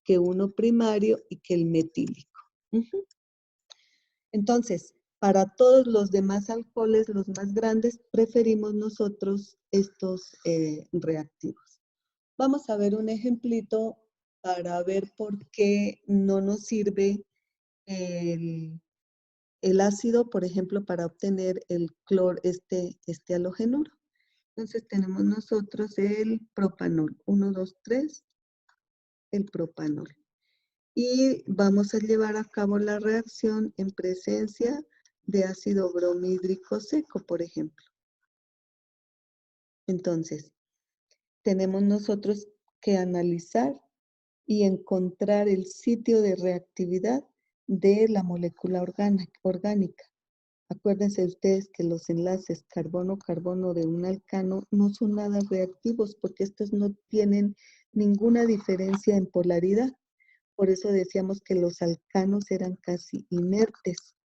que uno primario y que el metílico. Entonces, para todos los demás alcoholes, los más grandes, preferimos nosotros estos reactivos. Vamos a ver un ejemplito para ver por qué no nos sirve el ácido, por ejemplo, para obtener el este halogenuro. Entonces tenemos nosotros el propanol, 1, 2, 3, el propanol. Y vamos a llevar a cabo la reacción en presencia de ácido bromhídrico seco, por ejemplo. Entonces, tenemos nosotros que analizar y encontrar el sitio de reactividad de la molécula orgánica. Acuérdense ustedes que los enlaces carbono-carbono de un alcano no son nada reactivos porque estos no tienen ninguna diferencia en polaridad. Por eso decíamos que los alcanos eran casi inertes.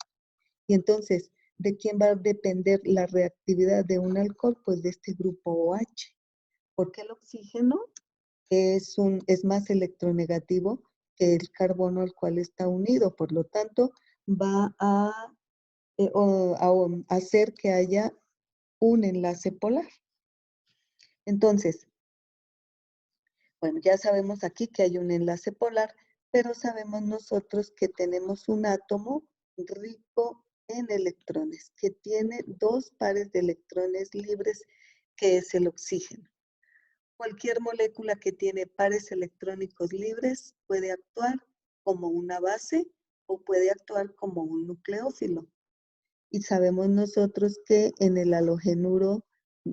Y entonces, ¿de quién va a depender la reactividad de un alcohol? Pues de este grupo OH. Porque el oxígeno es más electronegativo que el carbono al cual está unido. Por lo tanto, va a hacer que haya un enlace polar. Entonces, bueno, ya sabemos aquí que hay un enlace polar, pero sabemos nosotros que tenemos un átomo rico en electrones, que tiene 2 pares de electrones libres, que es el oxígeno. Cualquier molécula que tiene pares electrónicos libres puede actuar como una base o puede actuar como un nucleófilo. Y sabemos nosotros que en el halogenuro,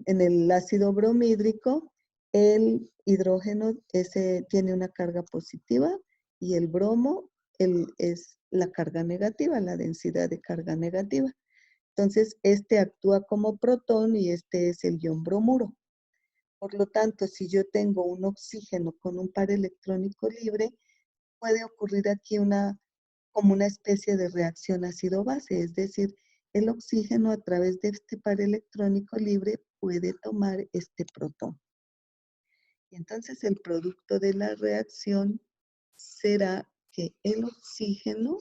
en el ácido bromhídrico, el hidrógeno tiene una carga positiva y el bromo es la carga negativa, la densidad de carga negativa. Entonces, este actúa como protón y este es el ion bromuro. Por lo tanto, si yo tengo un oxígeno con un par electrónico libre, puede ocurrir aquí como una especie de reacción ácido-base, es decir, el oxígeno a través de este par electrónico libre puede tomar este protón. Y entonces el producto de la reacción será que el oxígeno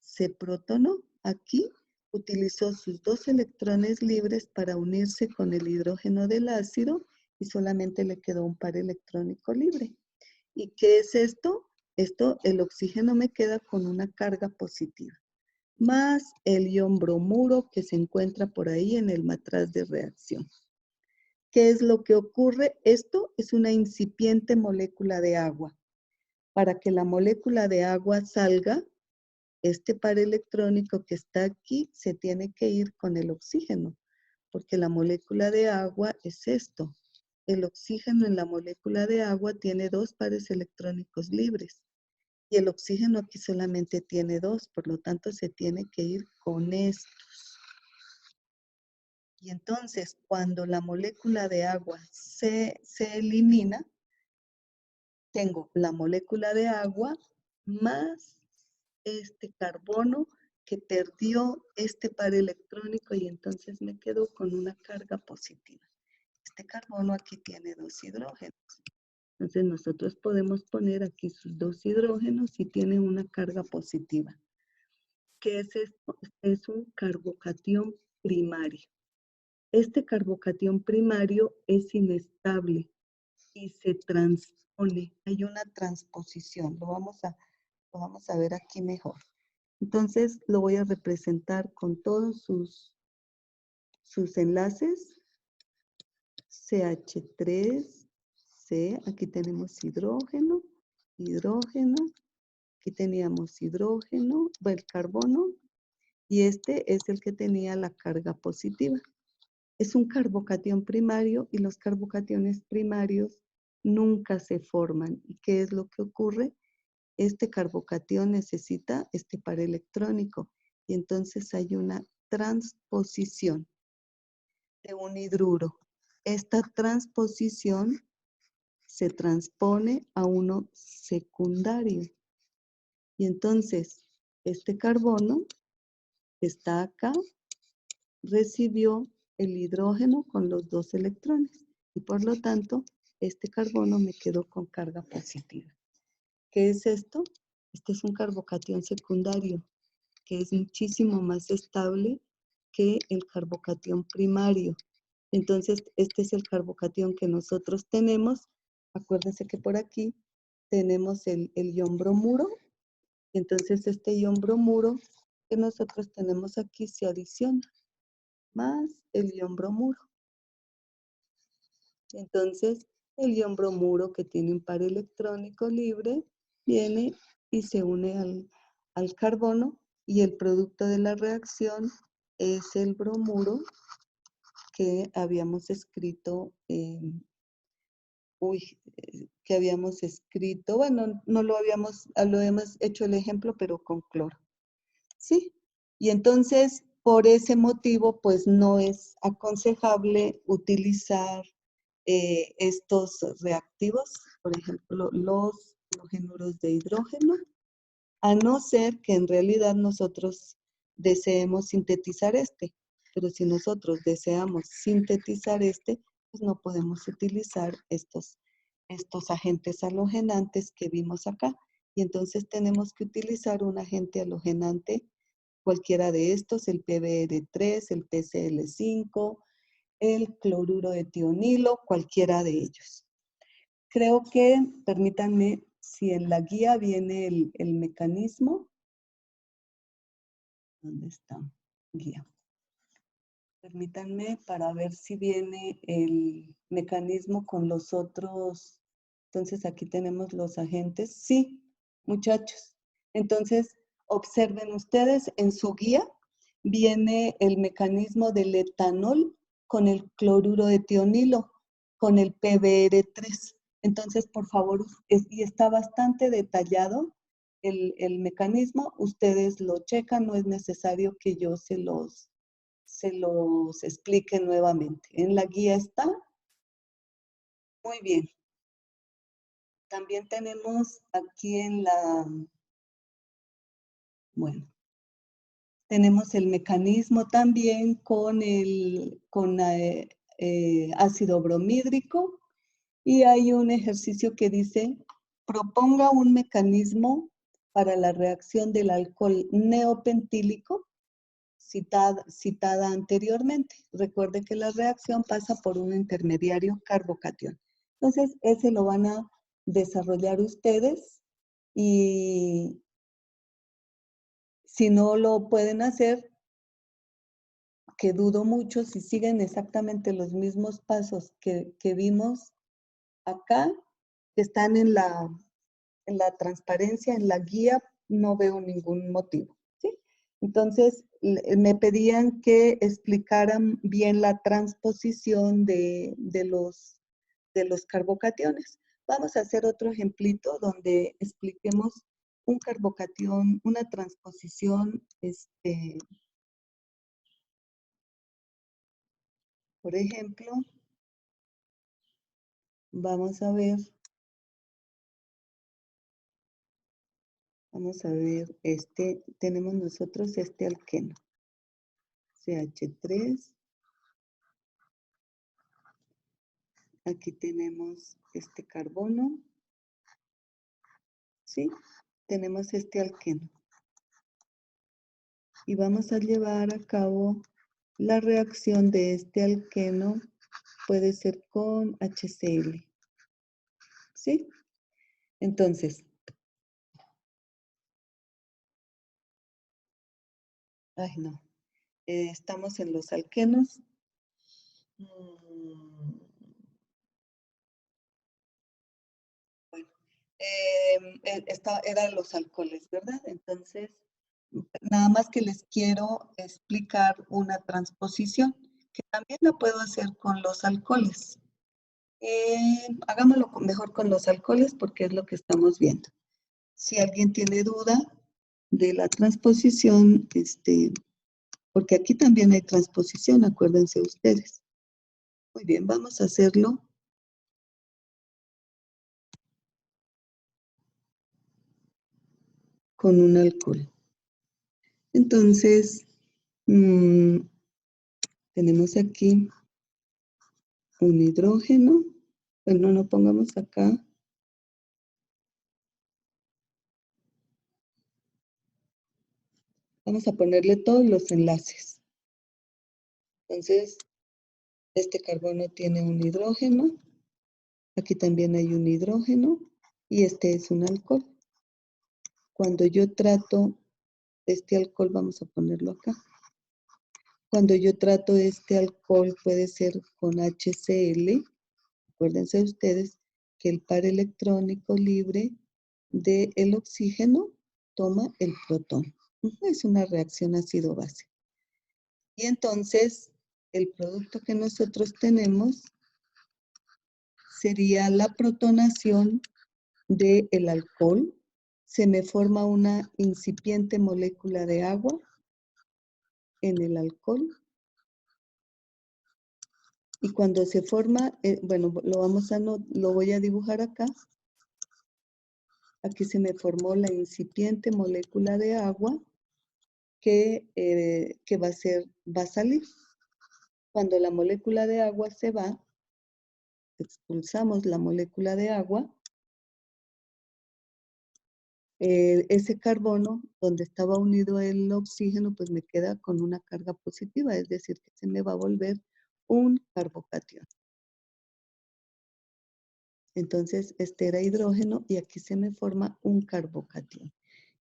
se protonó. Aquí utilizó sus 2 electrones libres para unirse con el hidrógeno del ácido y solamente le quedó un par electrónico libre. ¿Y qué es esto? El oxígeno me queda con una carga positiva, más el ion bromuro que se encuentra por ahí en el matraz de reacción. ¿Qué es lo que ocurre? Esto es una incipiente molécula de agua. Para que la molécula de agua salga, este par electrónico que está aquí se tiene que ir con el oxígeno, porque la molécula de agua es esto. El oxígeno en la molécula de agua tiene 2 pares electrónicos libres. Y el oxígeno aquí solamente tiene 2, por lo tanto se tiene que ir con estos. Y entonces, cuando la molécula de agua se elimina, tengo la molécula de agua más este carbono que perdió este par electrónico y entonces me quedo con una carga positiva. Este carbono aquí tiene 2 hidrógenos. Entonces nosotros podemos poner aquí sus 2 hidrógenos y tiene una carga positiva. ¿Qué es esto? Es un carbocatión primario. Este carbocatión primario es inestable y se transpone. Hay una transposición. Lo vamos a ver aquí mejor. Entonces lo voy a representar con todos sus enlaces. CH3C, aquí tenemos hidrógeno, aquí teníamos hidrógeno, el carbono, y este es el que tenía la carga positiva. Es un carbocatión primario y los carbocationes primarios nunca se forman. ¿Y qué es lo que ocurre? Este carbocatión necesita este par electrónico y entonces hay una transposición de un hidruro. Esta transposición se transpone a uno secundario. Y entonces este carbono que está acá recibió el hidrógeno con los 2 electrones y por lo tanto este carbono me quedó con carga positiva. ¿Qué es esto? Este es un carbocatión secundario que es muchísimo más estable que el carbocatión primario. Entonces, este es el carbocatión que nosotros tenemos. Acuérdense que por aquí tenemos el ion bromuro. Entonces, este ion bromuro que nosotros tenemos aquí se adiciona, más el ion bromuro. Entonces, el ion bromuro que tiene un par electrónico libre, viene y se une al carbono y el producto de la reacción es el bromuro que habíamos escrito, bueno, no lo hemos hecho el ejemplo, pero con cloro, ¿sí? Y entonces, por ese motivo, pues no es aconsejable utilizar estos reactivos, por ejemplo, los halogenuros de hidrógeno, a no ser que en realidad nosotros deseemos sintetizar este. Pero si nosotros deseamos sintetizar este, pues no podemos utilizar estos agentes halogenantes que vimos acá. Y entonces tenemos que utilizar un agente halogenante, cualquiera de estos, el PBr3, el PCl5, el cloruro de tionilo, cualquiera de ellos. Creo que, permítanme, si en la guía viene el mecanismo. ¿Dónde está? Guía. Permítanme para ver si viene el mecanismo con los otros. Entonces aquí tenemos los agentes. Sí, muchachos. Entonces, observen ustedes en su guía, viene el mecanismo del etanol con el cloruro de tionilo, con el PBr3. Entonces, por favor, y está bastante detallado el mecanismo. Ustedes lo checan, no es necesario que yo se los explique nuevamente. En la guía está. Muy bien. También tenemos aquí bueno, tenemos el mecanismo también con ácido bromídrico y hay un ejercicio que dice, proponga un mecanismo para la reacción del alcohol neopentílico citada anteriormente. Recuerde que la reacción pasa por un intermediario carbocatión. Entonces, ese lo van a desarrollar ustedes y si no lo pueden hacer, que dudo mucho, si siguen exactamente los mismos pasos que vimos acá, que están en la transparencia, en la guía, no veo ningún motivo. ¿Sí? Entonces, me pedían que explicaran bien la transposición de los carbocationes. Vamos a hacer otro ejemplito donde expliquemos un carbocatión, una transposición, por ejemplo, vamos a ver, tenemos nosotros este alqueno, CH3, aquí tenemos este carbono, ¿sí? Tenemos este alqueno. Y vamos a llevar a cabo la reacción de este alqueno, puede ser con HCl, ¿sí? Entonces, ay no, estamos en los alquenos. Bueno, eran los alcoholes, ¿verdad? Entonces, nada más que les quiero explicar una transposición, que también la puedo hacer con los alcoholes. Hagámoslo mejor con los alcoholes porque es lo que estamos viendo. Si alguien tiene duda de la transposición, porque aquí también hay transposición, acuérdense ustedes. Muy bien, vamos a hacerlo con un alcohol. Entonces, tenemos aquí un hidrógeno. Bueno, no pongamos acá. Vamos a ponerle todos los enlaces. Entonces, este carbono tiene un hidrógeno. Aquí también hay un hidrógeno. Y este es un alcohol. Cuando yo trato este alcohol, vamos a ponerlo acá. Cuando yo trato este alcohol puede ser con HCl. Acuérdense ustedes que el par electrónico libre del oxígeno toma el protón. Es una reacción ácido-base. Y entonces, el producto que nosotros tenemos sería la protonación del alcohol. Se me forma una incipiente molécula de agua en el alcohol. Y cuando se forma, bueno, lo voy a dibujar acá. Aquí se me formó la incipiente molécula de agua que va a salir. Cuando la molécula de agua se va, expulsamos la molécula de agua, ese carbono donde estaba unido el oxígeno, pues me queda con una carga positiva, es decir, que se me va a volver un carbocatión. Entonces, este era hidrógeno y aquí se me forma un carbocatión.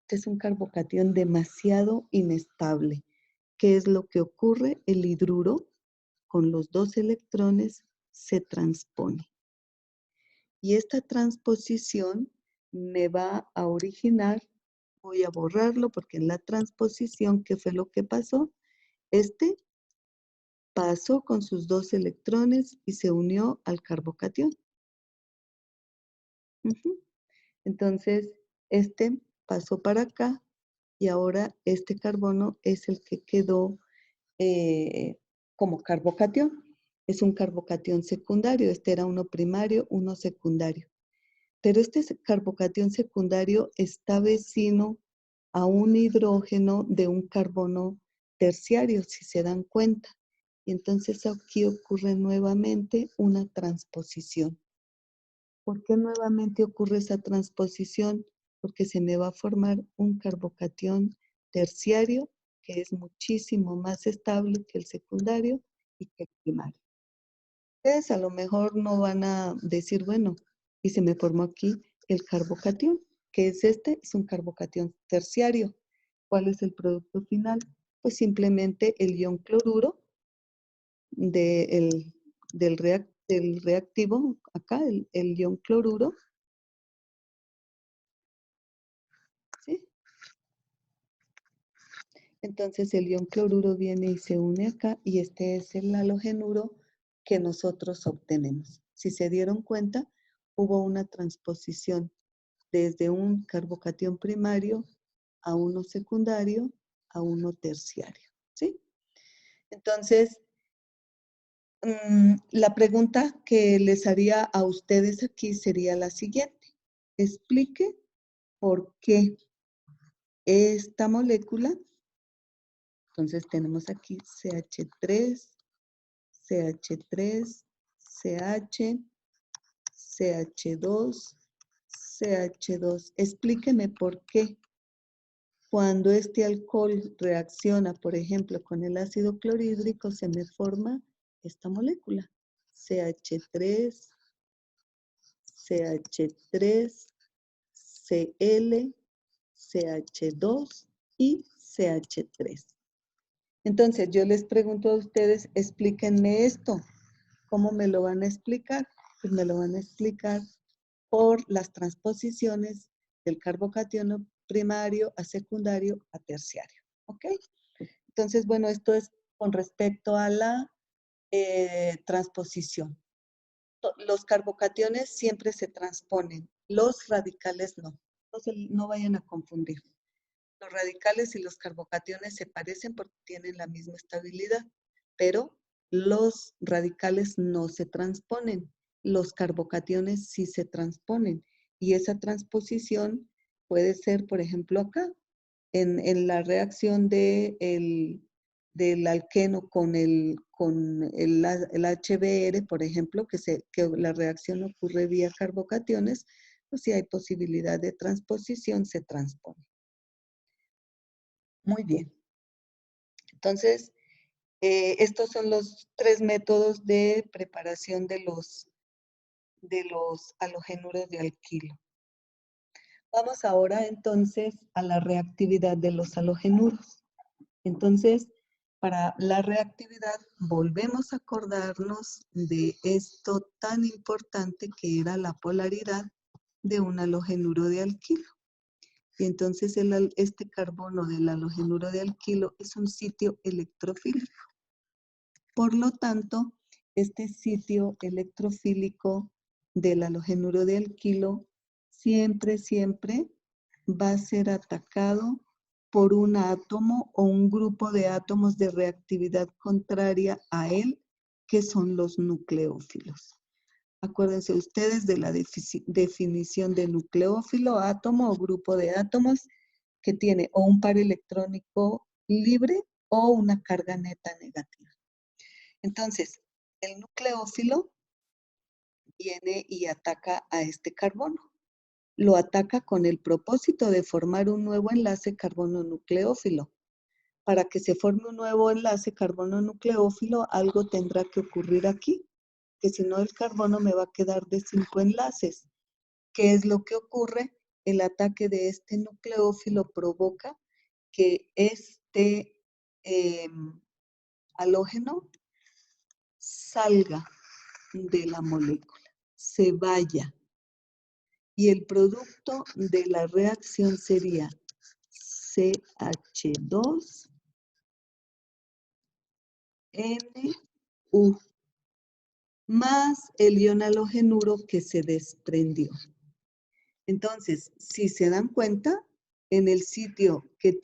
Este es un carbocatión demasiado inestable. ¿Qué es lo que ocurre? El hidruro con los 2 electrones se transpone. Y esta transposición me va a originar, voy a borrarlo porque en la transposición, ¿qué fue lo que pasó? Este pasó con sus 2 electrones y se unió al carbocatión. Entonces, este pasó para acá y ahora este carbono es el que quedó como carbocatión. Es un carbocatión secundario. Este era uno primario, uno secundario. Pero este carbocatión secundario está vecino a un hidrógeno de un carbono terciario, si se dan cuenta. Y entonces aquí ocurre nuevamente una transposición. ¿Por qué nuevamente ocurre esa transposición? Porque se me va a formar un carbocatión terciario que es muchísimo más estable que el secundario y que el primario. Ustedes a lo mejor no van a decir, bueno, y se me formó aquí el carbocatión, que es este, es un carbocatión terciario. ¿Cuál es el producto final? Pues simplemente el ion cloruro del reactivo, acá, el ion cloruro, ¿sí? Entonces el ion cloruro viene y se une acá y este es el halogenuro que nosotros obtenemos. Si se dieron cuenta, hubo una transposición desde un carbocatión primario a uno secundario a uno terciario, ¿sí? Entonces, la pregunta que les haría a ustedes aquí sería la siguiente. Explique por qué esta molécula, entonces tenemos aquí CH3, CH3, CH, CH2, CH2. Explíqueme por qué cuando este alcohol reacciona, por ejemplo, con el ácido clorhídrico, se me forma esta molécula, CH3, CH3, Cl, CH2 y CH3. Entonces, yo les pregunto a ustedes, explíquenme esto. ¿Cómo me lo van a explicar? Pues me lo van a explicar por las transposiciones del carbocatión primario a secundario a terciario. ¿Ok? Entonces, bueno, esto es con respecto a la transposición. Los carbocationes siempre se transponen, los radicales no. Entonces, no vayan a confundir. Los radicales y los carbocationes se parecen porque tienen la misma estabilidad, pero los radicales no se transponen. Los carbocationes sí se transponen. Y esa transposición puede ser, por ejemplo, acá, en la reacción del alqueno con el HBr, por ejemplo, que la reacción ocurre vía carbocationes, pues si hay posibilidad de transposición, se transpone. Muy bien. Entonces, estos son los 3 métodos de preparación de los halogenuros de alquilo. Vamos ahora entonces a la reactividad de los halogenuros. Entonces, para la reactividad volvemos a acordarnos de esto tan importante que era la polaridad de un halogenuro de alquilo. Y entonces este carbono del halogenuro de alquilo es un sitio electrofílico. Por lo tanto, este sitio electrofílico del halogenuro de alquilo siempre va a ser atacado por un átomo o un grupo de átomos de reactividad contraria a él, que son los nucleófilos. Acuérdense ustedes de la definición de nucleófilo, átomo o grupo de átomos que tiene o un par electrónico libre o una carga neta negativa. Entonces, el nucleófilo viene y ataca a este carbono. Lo ataca con el propósito de formar un nuevo enlace carbono-nucleófilo. Para que se forme un nuevo enlace carbono-nucleófilo, algo tendrá que ocurrir aquí, que si no el carbono me va a quedar de 5 enlaces. ¿Qué es lo que ocurre? El ataque de este nucleófilo provoca que este halógeno salga de la molécula, se vaya. Y el producto de la reacción sería CH2NU más el ion halogenuro que se desprendió. Entonces, si se dan cuenta, en el sitio que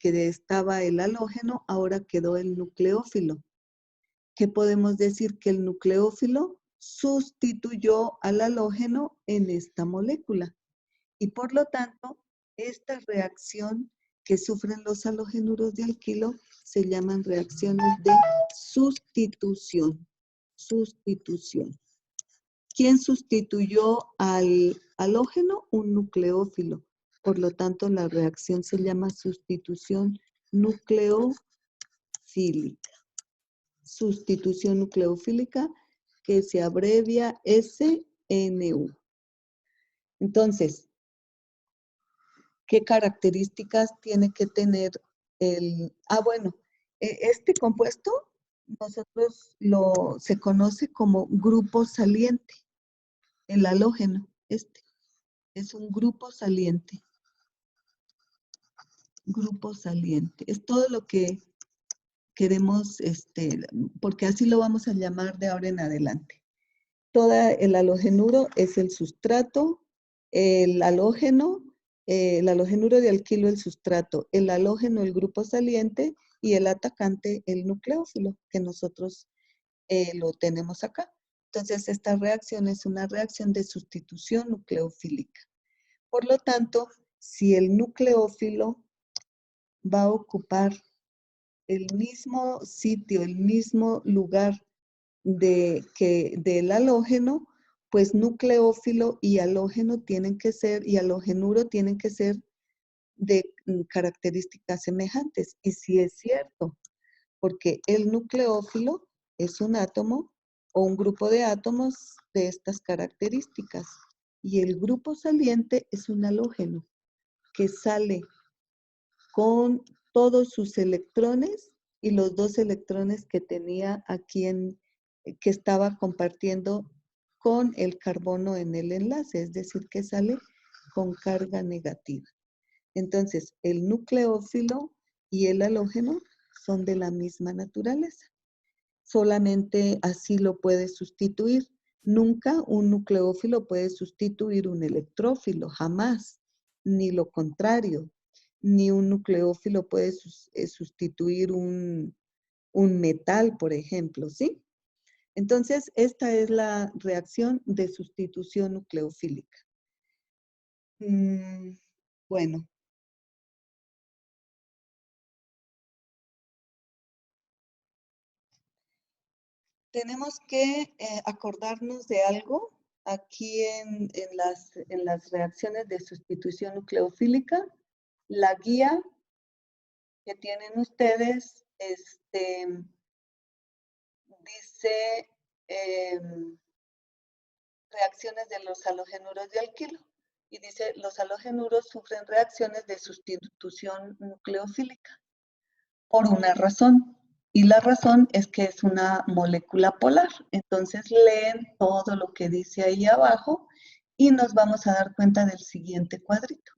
estaba el halógeno, ahora quedó el nucleófilo. ¿Qué podemos decir? Que el nucleófilo sustituyó al halógeno en esta molécula. Y por lo tanto, esta reacción que sufren los halogenuros de alquilo se llaman reacciones de sustitución. Sustitución. ¿Quién sustituyó al halógeno? Un nucleófilo. Por lo tanto, la reacción se llama sustitución nucleofílica. Sustitución nucleofílica que se abrevia SNU. Entonces, ¿qué características tiene que tener este compuesto se conoce como grupo saliente, el halógeno, es un grupo saliente. Grupo saliente, es todo lo que queremos, porque así lo vamos a llamar de ahora en adelante. Todo el halogenuro es el sustrato, el halógenuro de alquilo el sustrato, el halógeno el grupo saliente y el atacante el nucleófilo, que nosotros lo tenemos acá. Entonces, esta reacción es una reacción de sustitución nucleofílica. Por lo tanto, si el nucleófilo va a ocupar el mismo sitio, el mismo lugar del halógeno, pues nucleófilo y halógeno tienen que ser, y halogenuro tienen que ser de características semejantes. Y sí es cierto, porque el nucleófilo es un átomo o un grupo de átomos de estas características. Y el grupo saliente es un halógeno que sale con todos sus electrones y los 2 electrones que tenía aquí que estaba compartiendo con el carbono en el enlace, es decir, que sale con carga negativa. Entonces, el nucleófilo y el halógeno son de la misma naturaleza. Solamente así lo puede sustituir. Nunca un nucleófilo puede sustituir un electrófilo, jamás, ni lo contrario. Ni un nucleófilo puede sustituir un metal, por ejemplo, ¿sí? Entonces, esta es la reacción de sustitución nucleofílica. Bueno. Tenemos que acordarnos de algo aquí en las reacciones de sustitución nucleofílica. La guía que tienen ustedes dice reacciones de los halogenuros de alquilo. Y dice, los halogenuros sufren reacciones de sustitución nucleofílica por una razón. Y la razón es que es una molécula polar. Entonces leen todo lo que dice ahí abajo y nos vamos a dar cuenta del siguiente cuadrito.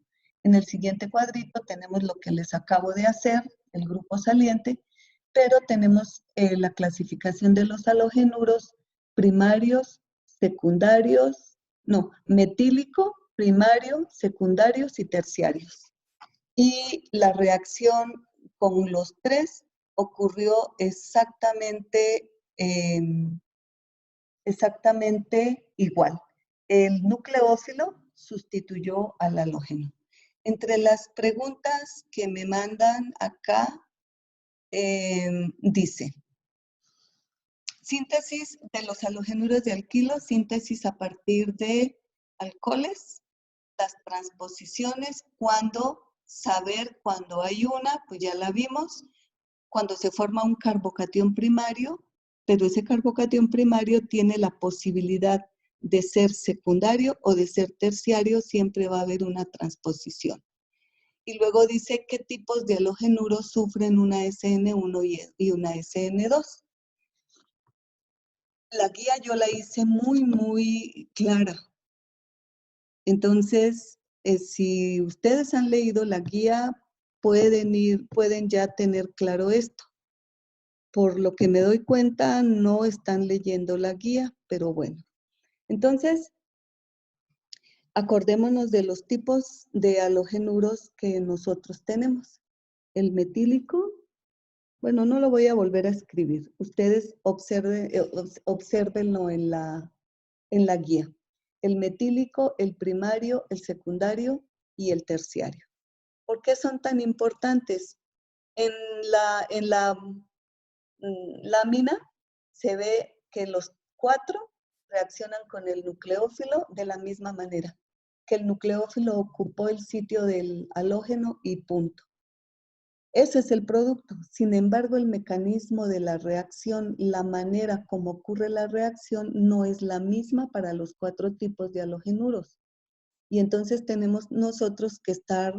En el siguiente cuadrito tenemos lo que les acabo de hacer, el grupo saliente, pero tenemos la clasificación de los halogenuros primarios, secundarios, no, metílico, primario, secundarios y terciarios. Y la reacción con los tres ocurrió exactamente igual. El nucleófilo sustituyó al halógeno. Entre las preguntas que me mandan acá, dice, síntesis de los halogenuros de alquilo, síntesis a partir de alcoholes, las transposiciones, saber cuándo hay una, pues ya la vimos, cuando se forma un carbocatión primario, pero ese carbocatión primario tiene la posibilidad de ser secundario o de ser terciario, siempre va a haber una transposición. Y luego dice qué tipos de halogenuros sufren una SN1 y una SN2. La guía yo la hice muy clara. Entonces, si ustedes han leído la guía, pueden ya tener claro esto. Por lo que me doy cuenta, no están leyendo la guía, pero bueno. Entonces, acordémonos de los tipos de halogenuros que nosotros tenemos. El metílico, bueno, no lo voy a volver a escribir. Ustedes obsérvenlo en la guía. El metílico, el primario, el secundario y el terciario. ¿Por qué son tan importantes? En la lámina se ve que los 4 reaccionan con el nucleófilo de la misma manera, que el nucleófilo ocupó el sitio del halógeno y punto. Ese es el producto. Sin embargo, el mecanismo de la reacción, la manera como ocurre la reacción, no es la misma para los 4 tipos de halogenuros. Y entonces tenemos nosotros que estar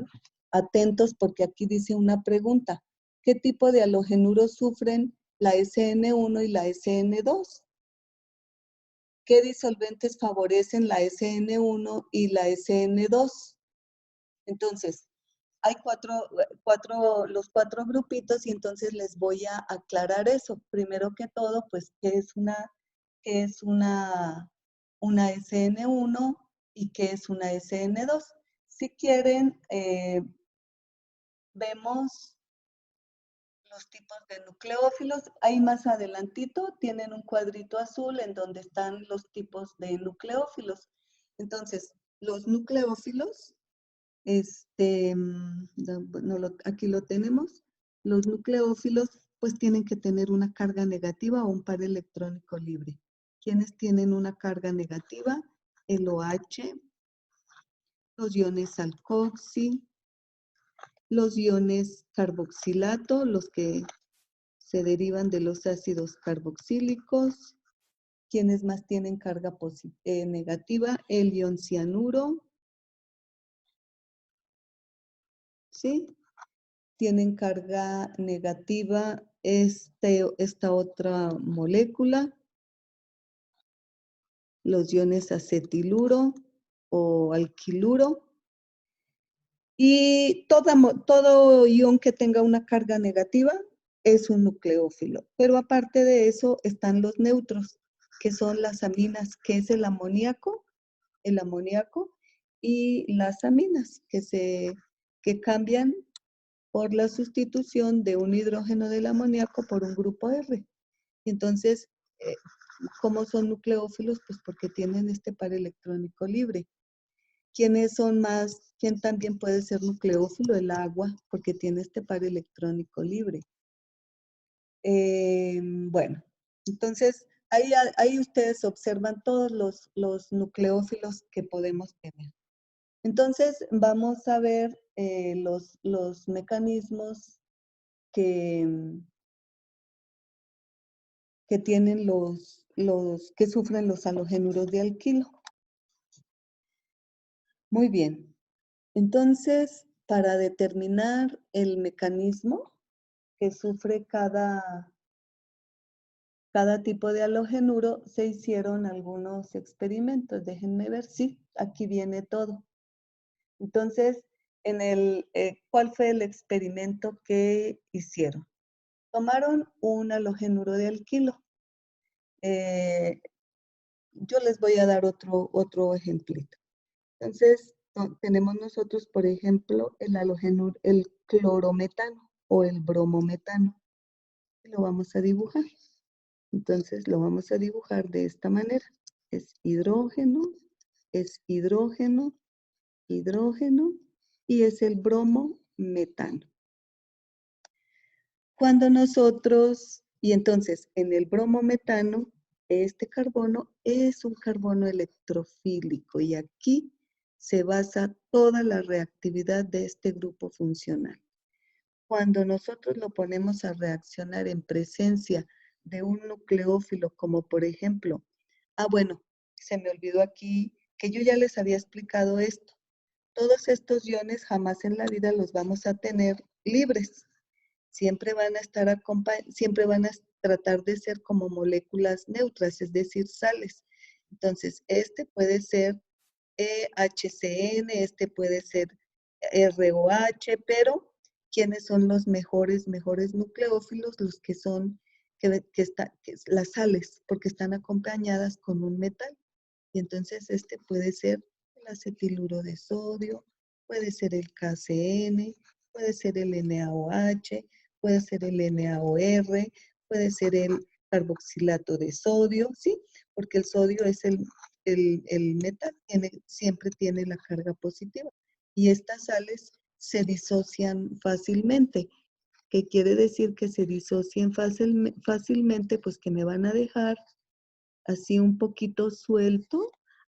atentos porque aquí dice una pregunta. ¿Qué tipo de halogenuros sufren la SN1 y la SN2? ¿Qué disolventes favorecen la SN1 y la SN2? Entonces, hay los 4 grupitos y entonces les voy a aclarar eso. Primero que todo, pues, ¿qué es una SN1 y qué es una SN2? Si quieren, vemos los tipos de nucleófilos. Ahí más adelantito tienen un cuadrito azul en donde están los tipos de nucleófilos. Entonces, los nucleófilos, aquí lo tenemos. Los nucleófilos pues tienen que tener una carga negativa o un par electrónico libre. ¿Quiénes tienen una carga negativa? El OH, los iones alcoxi, los iones carboxilato, los que se derivan de los ácidos carboxílicos. ¿Quiénes más tienen carga negativa? El ion cianuro, ¿sí? Tienen carga negativa esta otra molécula, los iones acetiluro o alquiluro. Y todo ion que tenga una carga negativa es un nucleófilo. Pero aparte de eso están los neutros, que son las aminas, que es el amoníaco y las aminas, que cambian por la sustitución de un hidrógeno del amoníaco por un grupo R. Entonces, ¿cómo son nucleófilos? Pues porque tienen este par electrónico libre. ¿Quién también puede ser nucleófilo? El agua, porque tiene este par electrónico libre. Bueno, entonces ahí ustedes observan todos los nucleófilos que podemos tener. Entonces vamos a ver los mecanismos que tienen que sufren los halogenuros de alquilo. Muy bien. Entonces, para determinar el mecanismo que sufre cada tipo de halogenuro, se hicieron algunos experimentos. Déjenme ver, sí, aquí viene todo. Entonces, ¿cuál fue el experimento que hicieron? Tomaron un halogenuro de alquilo. Yo les voy a dar otro ejemplito. Entonces, tenemos nosotros, por ejemplo, el clorometano o el bromometano. Lo vamos a dibujar. Entonces, lo vamos a dibujar de esta manera. Es hidrógeno, hidrógeno, y es el bromometano. Y entonces, en el bromometano, este carbono es un carbono electrofílico y aquí se basa toda la reactividad de este grupo funcional. Cuando nosotros lo ponemos a reaccionar en presencia de un nucleófilo, como por ejemplo, bueno, se me olvidó aquí que yo ya les había explicado esto. Todos estos iones jamás en la vida los vamos a tener libres. Siempre van a tratar de ser como moléculas neutras, es decir, sales. Entonces, este puede ser HCN, este puede ser ROH, pero ¿quiénes son los mejores nucleófilos? Los que son las sales, porque están acompañadas con un metal. Y entonces este puede ser el acetiluro de sodio, puede ser el KCN, puede ser el NaOH, puede ser el NaOR, puede ser el carboxilato de sodio, ¿sí? Porque el sodio es el metal, siempre tiene la carga positiva. Y estas sales se disocian fácilmente. ¿Qué quiere decir que se disocien fácilmente? Pues que me van a dejar así un poquito suelto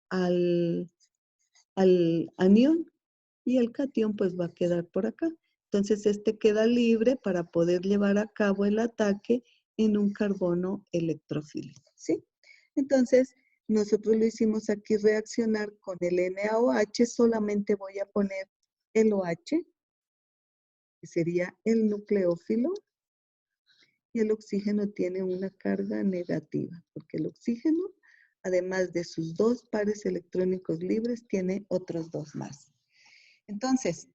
al anión y el catión pues va a quedar por acá. Entonces este queda libre para poder llevar a cabo el ataque en un carbono electrofílico, ¿sí? Entonces nosotros lo hicimos aquí reaccionar con el NaOH, solamente voy a poner el OH, que sería el nucleófilo, y el oxígeno tiene una carga negativa, porque el oxígeno, además de sus dos pares electrónicos libres, tiene otros dos más. Entonces,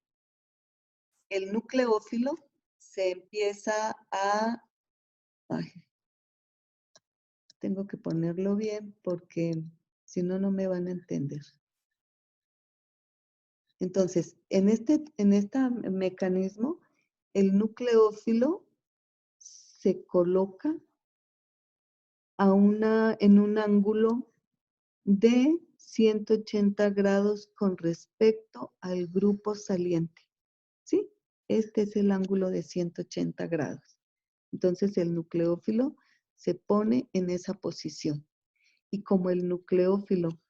el nucleófilo se empieza ay, tengo que ponerlo bien porque si no, no me van a entender. Entonces, en este mecanismo, el nucleófilo se coloca en un ángulo de 180 grados con respecto al grupo saliente, ¿sí? Este es el ángulo de 180 grados. Entonces el nucleófilo se pone en esa posición. Y como el nucleófilo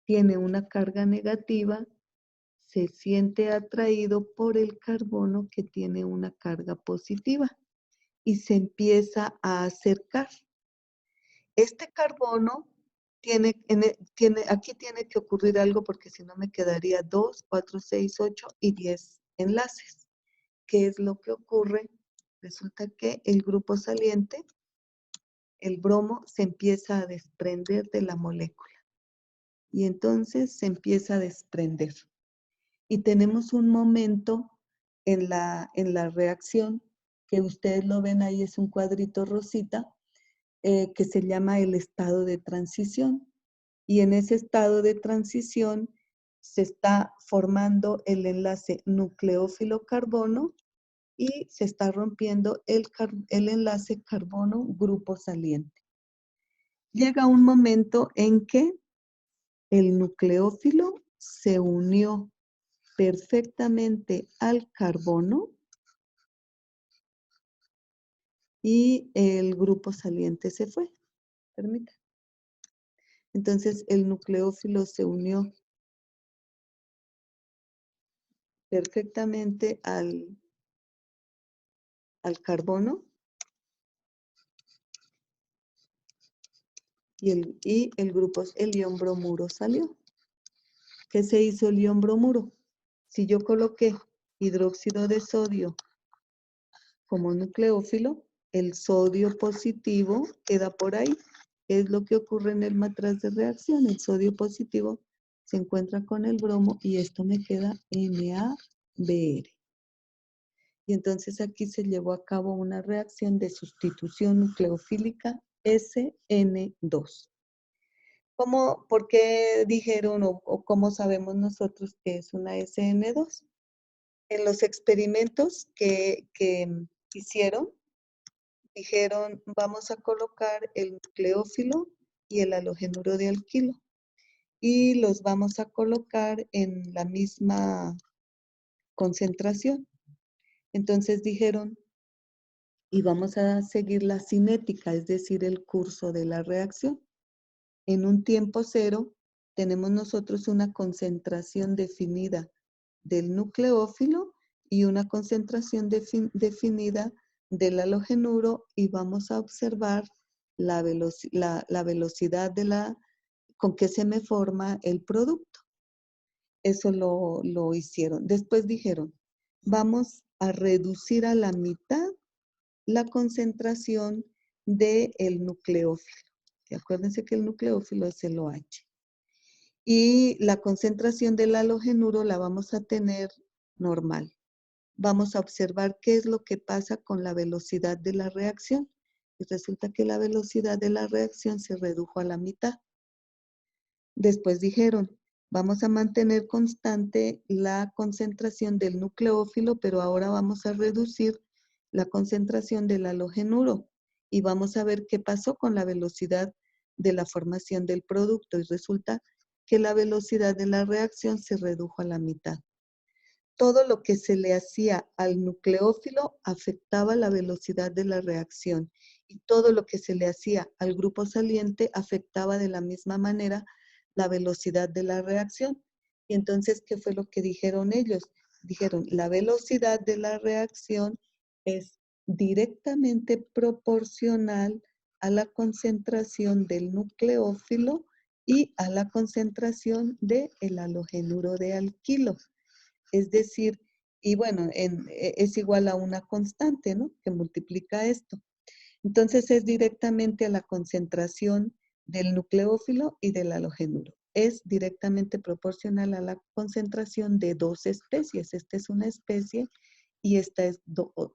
tiene una carga negativa, se siente atraído por el carbono que tiene una carga positiva y se empieza a acercar. Este carbono aquí tiene que ocurrir algo porque si no me quedaría 2, 4, 6, 8 y 10 enlaces. ¿Qué es lo que ocurre? Resulta que el grupo saliente, el bromo, se empieza a desprender de la molécula. Y entonces se empieza a desprender. Y tenemos un momento en la reacción, que ustedes lo ven ahí, es un cuadrito rosita, que se llama el estado de transición. Y en ese estado de transición se está formando el enlace nucleófilo-carbono y se está rompiendo el enlace carbono-grupo saliente. Llega un momento en que el nucleófilo se unió perfectamente al carbono y el grupo saliente se fue. Permítanme. Entonces el nucleófilo se unió perfectamente al carbono y el ion bromuro salió. ¿qué se hizo el ion bromuro? Si yo coloqué hidróxido de sodio como nucleófilo, el sodio positivo queda por ahí. Es lo que ocurre en el matraz de reacción. El sodio positivo se encuentra con el bromo y esto me queda NaBr. Y entonces aquí se llevó a cabo una reacción de sustitución nucleofílica SN2. ¿Por qué dijeron o cómo sabemos nosotros que es una SN2? En los experimentos que hicieron, dijeron, vamos a colocar el nucleófilo y el halogenuro de alquilo y los vamos a colocar en la misma concentración. Entonces dijeron, y vamos a seguir la cinética, es decir, el curso de la reacción. En un tiempo cero tenemos nosotros una concentración definida del nucleófilo y una concentración definida del halogenuro y vamos a observar la velocidad con que se me forma el producto. Eso lo hicieron. Después dijeron, vamos a reducir a la mitad la concentración del nucleófilo. Y acuérdense que el nucleófilo es el OH. Y la concentración del halogenuro la vamos a tener normal. Vamos a observar qué es lo que pasa con la velocidad de la reacción. Y resulta que la velocidad de la reacción se redujo a la mitad. Después dijeron, vamos a mantener constante la concentración del nucleófilo, pero ahora vamos a reducir la concentración del halogenuro y vamos a ver qué pasó con la velocidad de la formación del producto. Y resulta que la velocidad de la reacción se redujo a la mitad. Todo lo que se le hacía al nucleófilo afectaba la velocidad de la reacción y todo lo que se le hacía al grupo saliente afectaba de la misma manera la velocidad de la reacción. Y entonces, ¿qué fue lo que dijeron ellos? Dijeron, la velocidad de la reacción es directamente proporcional a la concentración del nucleófilo y a la concentración del halogenuro de alquilo. Es decir, y bueno, es igual a una constante, ¿no? Que multiplica esto. Entonces es directamente a la concentración del nucleófilo y del halogenuro. Es directamente proporcional a la concentración de dos especies. Esta es una especie y esta es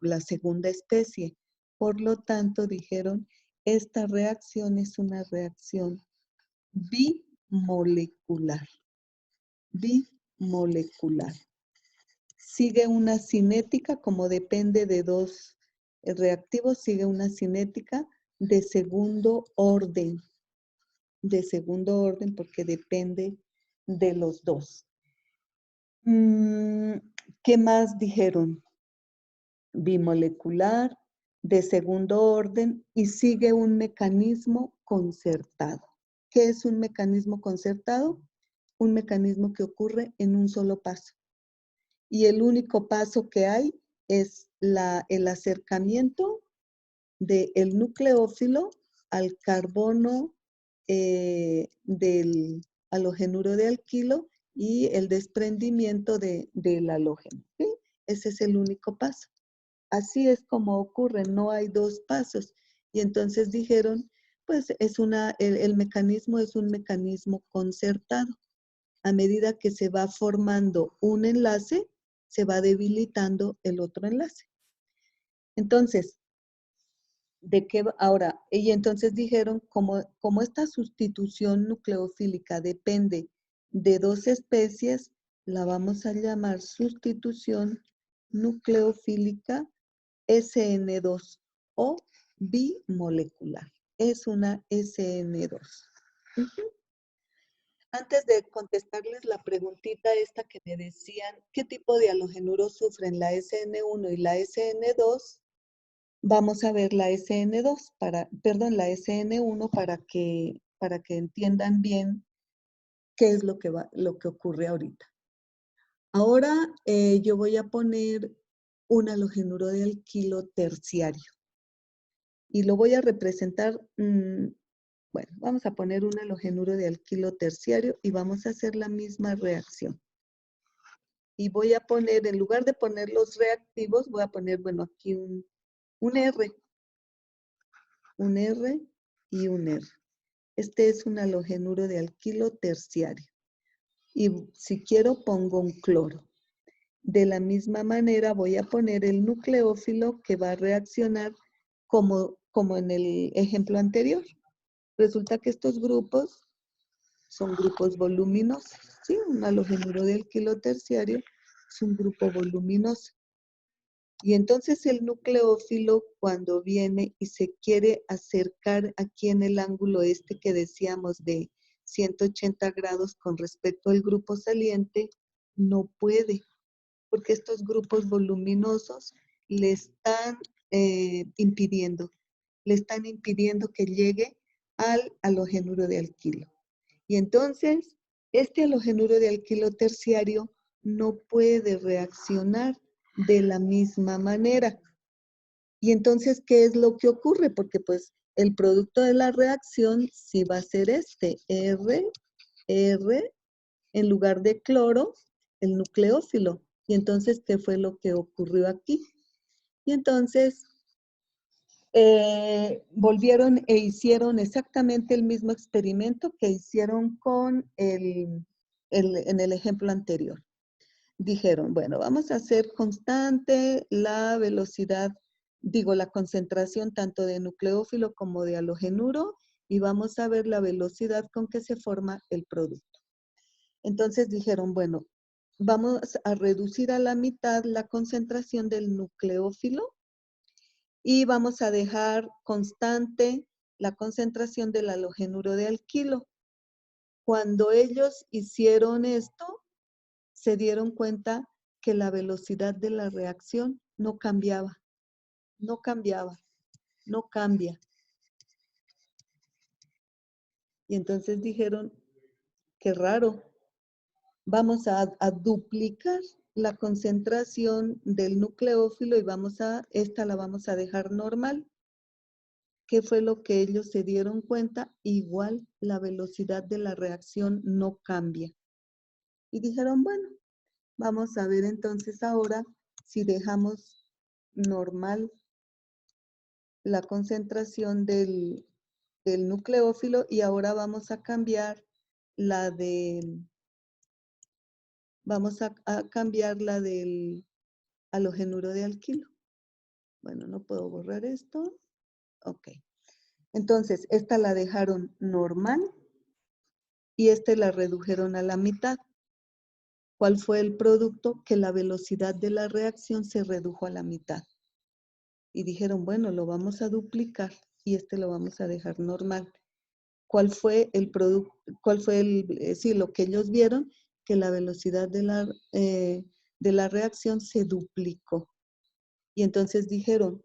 la segunda especie. Por lo tanto, dijeron, esta reacción es una reacción bimolecular. Bimolecular. Sigue una cinética, como depende de dos reactivos, sigue una cinética de segundo orden porque depende de los dos. ¿Qué más dijeron? Bimolecular, de segundo orden y sigue un mecanismo concertado. ¿Qué es un mecanismo concertado? Un mecanismo que ocurre en un solo paso. Y el único paso que hay es el acercamiento del nucleófilo al carbono del halogenuro de alquilo y el desprendimiento del halógeno. ¿Sí? Ese es el único paso. Así es como ocurre, no hay dos pasos. Y entonces dijeron, pues el mecanismo es un mecanismo concertado. A medida que se va formando un enlace, se va debilitando el otro enlace. Entonces, ahora, y entonces dijeron, como esta sustitución nucleofílica depende de dos especies, la vamos a llamar sustitución nucleofílica SN2 o bimolecular. Es una SN2. Antes de contestarles la preguntita esta que me decían, ¿qué tipo de halogenuro sufren la SN1 y la SN2? Vamos a ver la SN2, la SN1 para que entiendan bien qué es lo que ocurre ahorita. Ahora yo voy a poner un halogenuro de alquilo terciario y lo voy a representar Bueno, vamos a poner un halogenuro de alquilo terciario y vamos a hacer la misma reacción. Y voy a poner, en lugar de poner los reactivos, voy a poner, bueno, aquí un R y un R. Este es un halogenuro de alquilo terciario. Y si quiero, pongo un cloro. De la misma manera, voy a poner el nucleófilo que va a reaccionar como en el ejemplo anterior. Resulta que estos grupos son grupos voluminosos. ¿Sí? Un halogenuro de alquilo terciario es un grupo voluminoso. Y entonces el nucleófilo, cuando viene y se quiere acercar aquí en el ángulo este que decíamos de 180 grados con respecto al grupo saliente, no puede, porque estos grupos voluminosos le están impidiendo que llegue al halogenuro de alquilo. Y entonces, este halogenuro de alquilo terciario no puede reaccionar de la misma manera. Y entonces, ¿qué es lo que ocurre? Porque pues el producto de la reacción sí va a ser este, R, en lugar de cloro, el nucleófilo. Y entonces, ¿qué fue lo que ocurrió aquí? Y entonces, volvieron e hicieron exactamente el mismo experimento que hicieron con en el ejemplo anterior. Dijeron, bueno, vamos a hacer constante la velocidad, la concentración tanto de nucleófilo como de halogenuro y vamos a ver la velocidad con que se forma el producto. Entonces dijeron, bueno, vamos a reducir a la mitad la concentración del nucleófilo y vamos a dejar constante la concentración del halogenuro de alquilo. Cuando ellos hicieron esto, se dieron cuenta que la velocidad de la reacción no cambiaba, no cambiaba, no cambia. Y entonces dijeron, qué raro, vamos a duplicar la concentración del nucleófilo y esta la vamos a dejar normal. ¿Qué fue lo que ellos se dieron cuenta? Igual la velocidad de la reacción no cambia. Y dijeron, bueno, vamos a ver entonces ahora si dejamos normal la concentración del nucleófilo y ahora vamos a cambiar cambiar la del halogenuro de alquilo. Bueno, no puedo borrar esto. Ok. Entonces, esta la dejaron normal y la redujeron a la mitad. ¿Cuál fue el producto? Que la velocidad de la reacción se redujo a la mitad. Y dijeron, bueno, lo vamos a duplicar y lo vamos a dejar normal. ¿Cuál fue el producto? ¿Cuál fue lo que ellos vieron? Que la velocidad de la reacción se duplicó. Y entonces dijeron,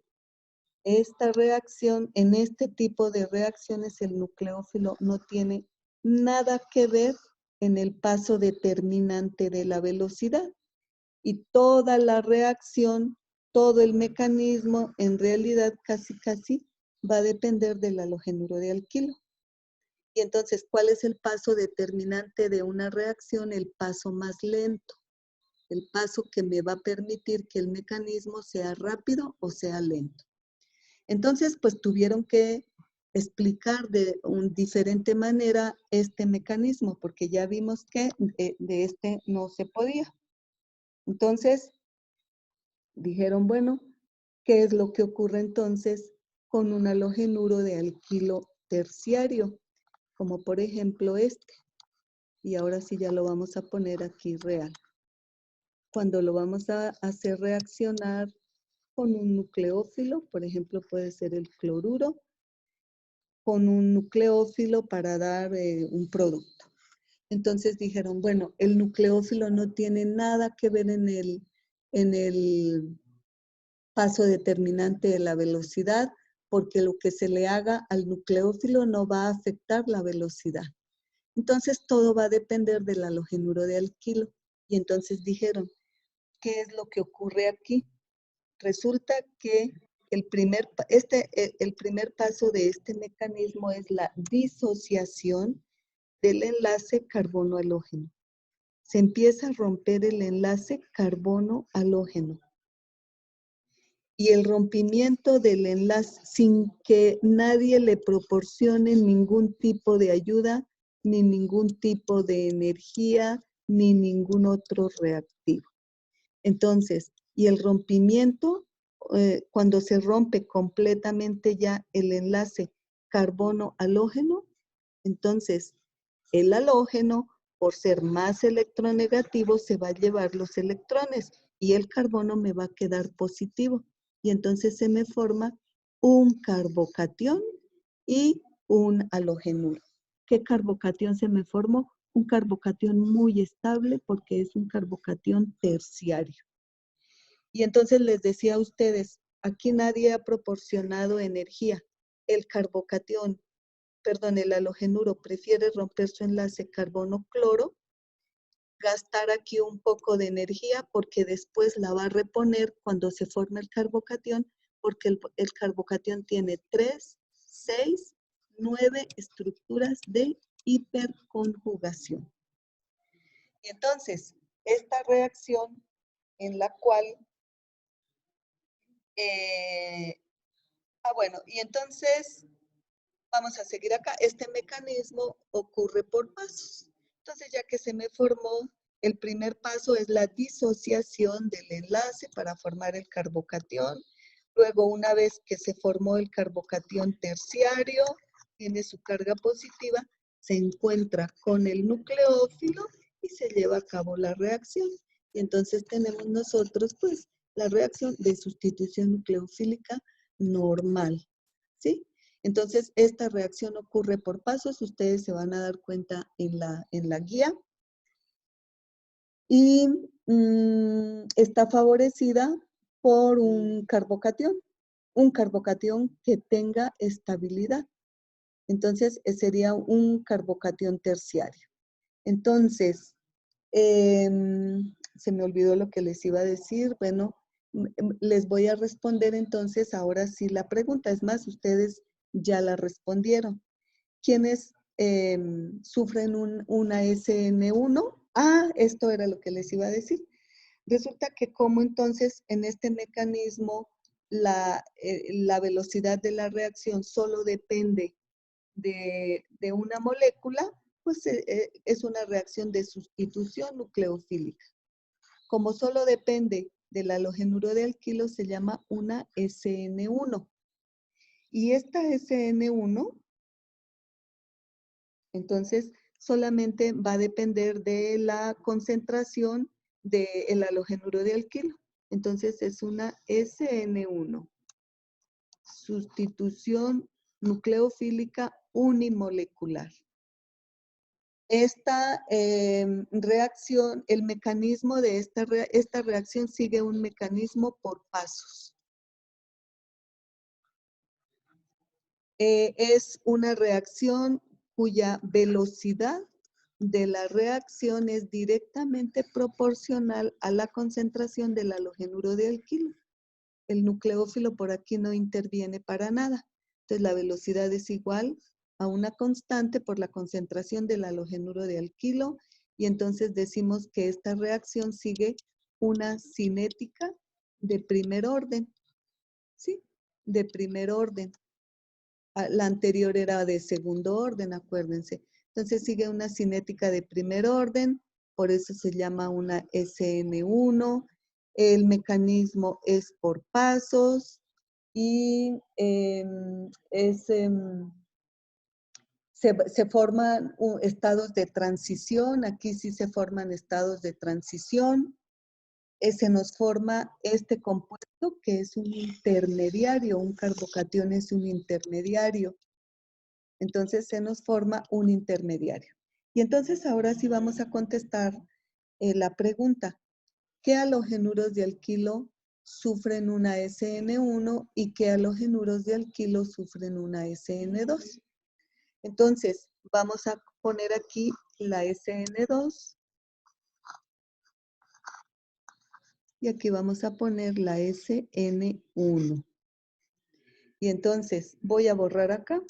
esta reacción, en este tipo de reacciones, el nucleófilo no tiene nada que ver en el paso determinante de la velocidad. Y toda la reacción, todo el mecanismo, en realidad casi va a depender del halogenuro de alquilo. Y entonces, ¿cuál es el paso determinante de una reacción? El paso más lento, el paso que me va a permitir que el mecanismo sea rápido o sea lento. Entonces, pues tuvieron que explicar de una diferente manera este mecanismo, porque ya vimos que de este no se podía. Entonces, dijeron, bueno, ¿qué es lo que ocurre entonces con un halogenuro de alquilo terciario? Como por ejemplo este. Y ahora sí ya lo vamos a poner aquí real. Cuando lo vamos a hacer reaccionar con un nucleófilo, por ejemplo puede ser el cloruro, con un nucleófilo para dar un producto. Entonces dijeron, bueno, el nucleófilo no tiene nada que ver en el paso determinante de la velocidad, porque lo que se le haga al nucleófilo no va a afectar la velocidad. Entonces todo va a depender del halogenuro de alquilo. Y entonces dijeron, ¿qué es lo que ocurre aquí? Resulta que el primer paso de este mecanismo es la disociación del enlace carbono-halógeno. Se empieza a romper el enlace carbono-halógeno. Y el rompimiento del enlace sin que nadie le proporcione ningún tipo de ayuda, ni ningún tipo de energía, ni ningún otro reactivo. Entonces, y el rompimiento, cuando se rompe completamente ya el enlace carbono-halógeno, entonces el halógeno, por ser más electronegativo, se va a llevar los electrones y el carbono me va a quedar positivo. Y entonces se me forma un carbocatión y un halogenuro. ¿Qué carbocatión se me formó? Un carbocatión muy estable porque es un carbocatión terciario. Y entonces les decía a ustedes, aquí nadie ha proporcionado energía. El carbocatión, perdón, el halogenuro prefiere romper su enlace carbono-cloro, gastar aquí un poco de energía porque después la va a reponer cuando se forme el carbocatión, porque el carbocatión tiene 3, 6, 9 estructuras de hiperconjugación. Y entonces, esta reacción en la cual, bueno, y entonces vamos a seguir acá. Este mecanismo ocurre por pasos. Entonces, ya que se me formó, el primer paso es la disociación del enlace para formar el carbocatión. Luego, una vez que se formó el carbocatión terciario, tiene su carga positiva, se encuentra con el nucleófilo y se lleva a cabo la reacción. Y entonces tenemos nosotros, pues, la reacción de sustitución nucleofílica normal, ¿sí? Entonces, esta reacción ocurre por pasos, ustedes se van a dar cuenta en la guía. Y está favorecida por un carbocatión que tenga estabilidad. Entonces, sería un carbocatión terciario. Entonces, se me olvidó lo que les iba a decir. Bueno, les voy a responder entonces ahora sí la pregunta. Es más, ustedes ya la respondieron. ¿Quiénes sufren una SN1? Esto era lo que les iba a decir. Resulta que como entonces en este mecanismo la velocidad de la reacción solo depende de una molécula, pues es una reacción de sustitución nucleofílica. Como solo depende del halogenuro de alquilo, se llama una SN1. Y esta SN1, entonces, solamente va a depender de la concentración del halogenuro de alquilo. Entonces, es una SN1. Sustitución nucleofílica unimolecular. Esta reacción, el mecanismo de esta reacción sigue un mecanismo por pasos. Es una reacción cuya velocidad de la reacción es directamente proporcional a la concentración del halogenuro de alquilo. El nucleófilo por aquí no interviene para nada. Entonces la velocidad es igual a una constante por la concentración del halogenuro de alquilo y entonces decimos que esta reacción sigue una cinética de primer orden. ¿Sí? De primer orden. La anterior era de segundo orden, acuérdense. Entonces sigue una cinética de primer orden, por eso se llama una SN1. El mecanismo es por pasos y se forman estados de transición. Aquí sí se forman estados de transición. Se nos forma este compuesto que es un intermediario, un carbocatión es un intermediario. Entonces se nos forma un intermediario. Y entonces ahora sí vamos a contestar la pregunta. ¿Qué halogenuros de alquilo sufren una SN1 y qué halogenuros de alquilo sufren una SN2? Entonces vamos a poner aquí la SN2 y aquí vamos a poner la SN1. Y entonces voy a borrar acá.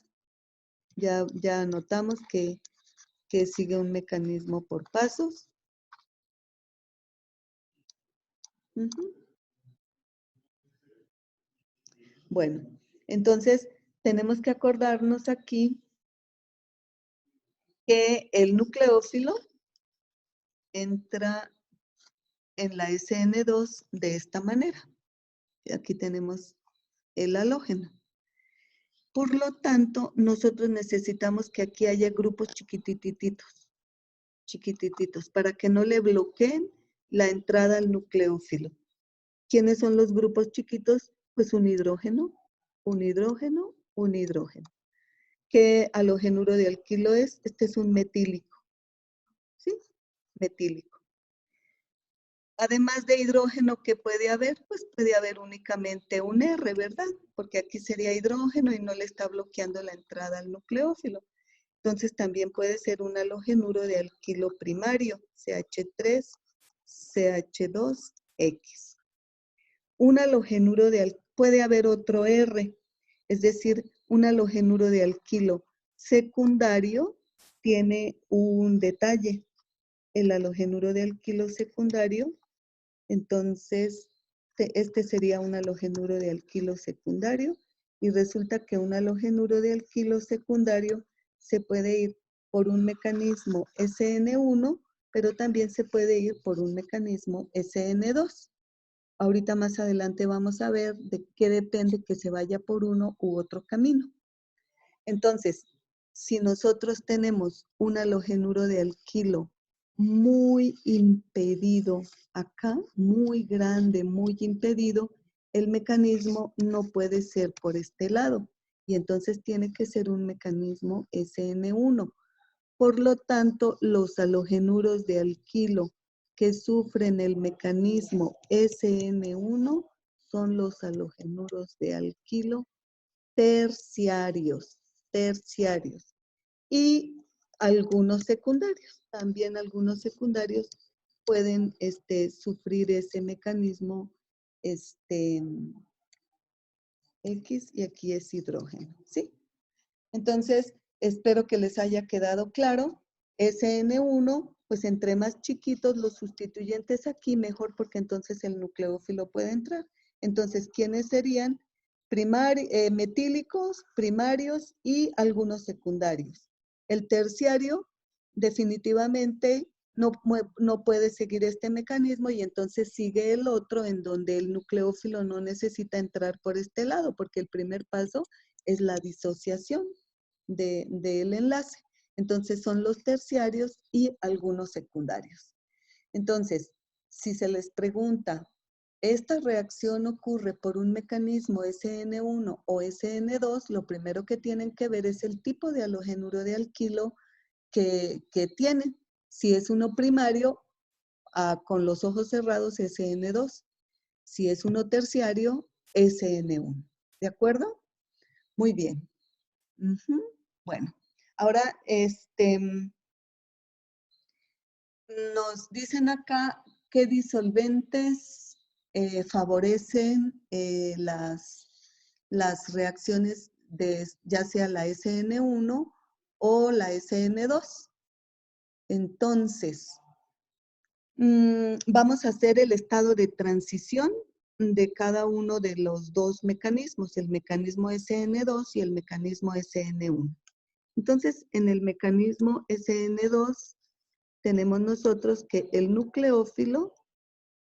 Ya notamos que sigue un mecanismo por pasos. Bueno, entonces tenemos que acordarnos aquí que el nucleófilo entra en la SN2 de esta manera. Aquí tenemos el halógeno. Por lo tanto, nosotros necesitamos que aquí haya grupos chiquitititos, para que no le bloqueen la entrada al nucleófilo. ¿Quiénes son los grupos chiquitos? Pues un hidrógeno, un hidrógeno, un hidrógeno. ¿Qué halogenuro de alquilo es? Este es un metílico, ¿sí? Metílico. Además de hidrógeno, ¿qué puede haber? Pues puede haber únicamente un R, ¿verdad? Porque aquí sería hidrógeno y no le está bloqueando la entrada al nucleófilo. Entonces también puede ser un halogenuro de alquilo primario, CH3, CH2X. Un halogenuro puede haber otro R, es decir, un halogenuro de alquilo secundario tiene un detalle. El halogenuro de alquilo secundario, entonces este sería un halogenuro de alquilo secundario y resulta que un halogenuro de alquilo secundario se puede ir por un mecanismo SN1, pero también se puede ir por un mecanismo SN2. Ahorita más adelante vamos a ver de qué depende que se vaya por uno u otro camino. Entonces, si nosotros tenemos un halogenuro de alquilo muy impedido acá, muy grande, muy impedido, el mecanismo no puede ser por este lado y entonces tiene que ser un mecanismo SN1. Por lo tanto, los halogenuros de alquilo que sufren el mecanismo SN1 son los halogenuros de alquilo terciarios. Y algunos secundarios, también algunos secundarios pueden sufrir ese mecanismo X y aquí es hidrógeno, ¿sí? Entonces, espero que les haya quedado claro. SN1, pues entre más chiquitos los sustituyentes aquí, mejor porque entonces el nucleófilo puede entrar. Entonces, ¿quiénes serían? Metílicos, primarios y algunos secundarios. El terciario definitivamente no puede seguir este mecanismo y entonces sigue el otro en donde el nucleófilo no necesita entrar por este lado porque el primer paso es la disociación del enlace. Entonces son los terciarios y algunos secundarios. Entonces, si se les pregunta, ¿esta reacción ocurre por un mecanismo SN1 o SN2? Lo primero que tienen que ver es el tipo de halogenuro de alquilo que tienen. Si es uno primario, con los ojos cerrados, SN2. Si es uno terciario, SN1. ¿De acuerdo? Muy bien. Bueno, ahora nos dicen acá qué disolventes favorecen las reacciones de ya sea la SN1 o la SN2. Entonces, vamos a hacer el estado de transición de cada uno de los dos mecanismos, el mecanismo SN2 y el mecanismo SN1. Entonces, en el mecanismo SN2 tenemos nosotros que el nucleófilo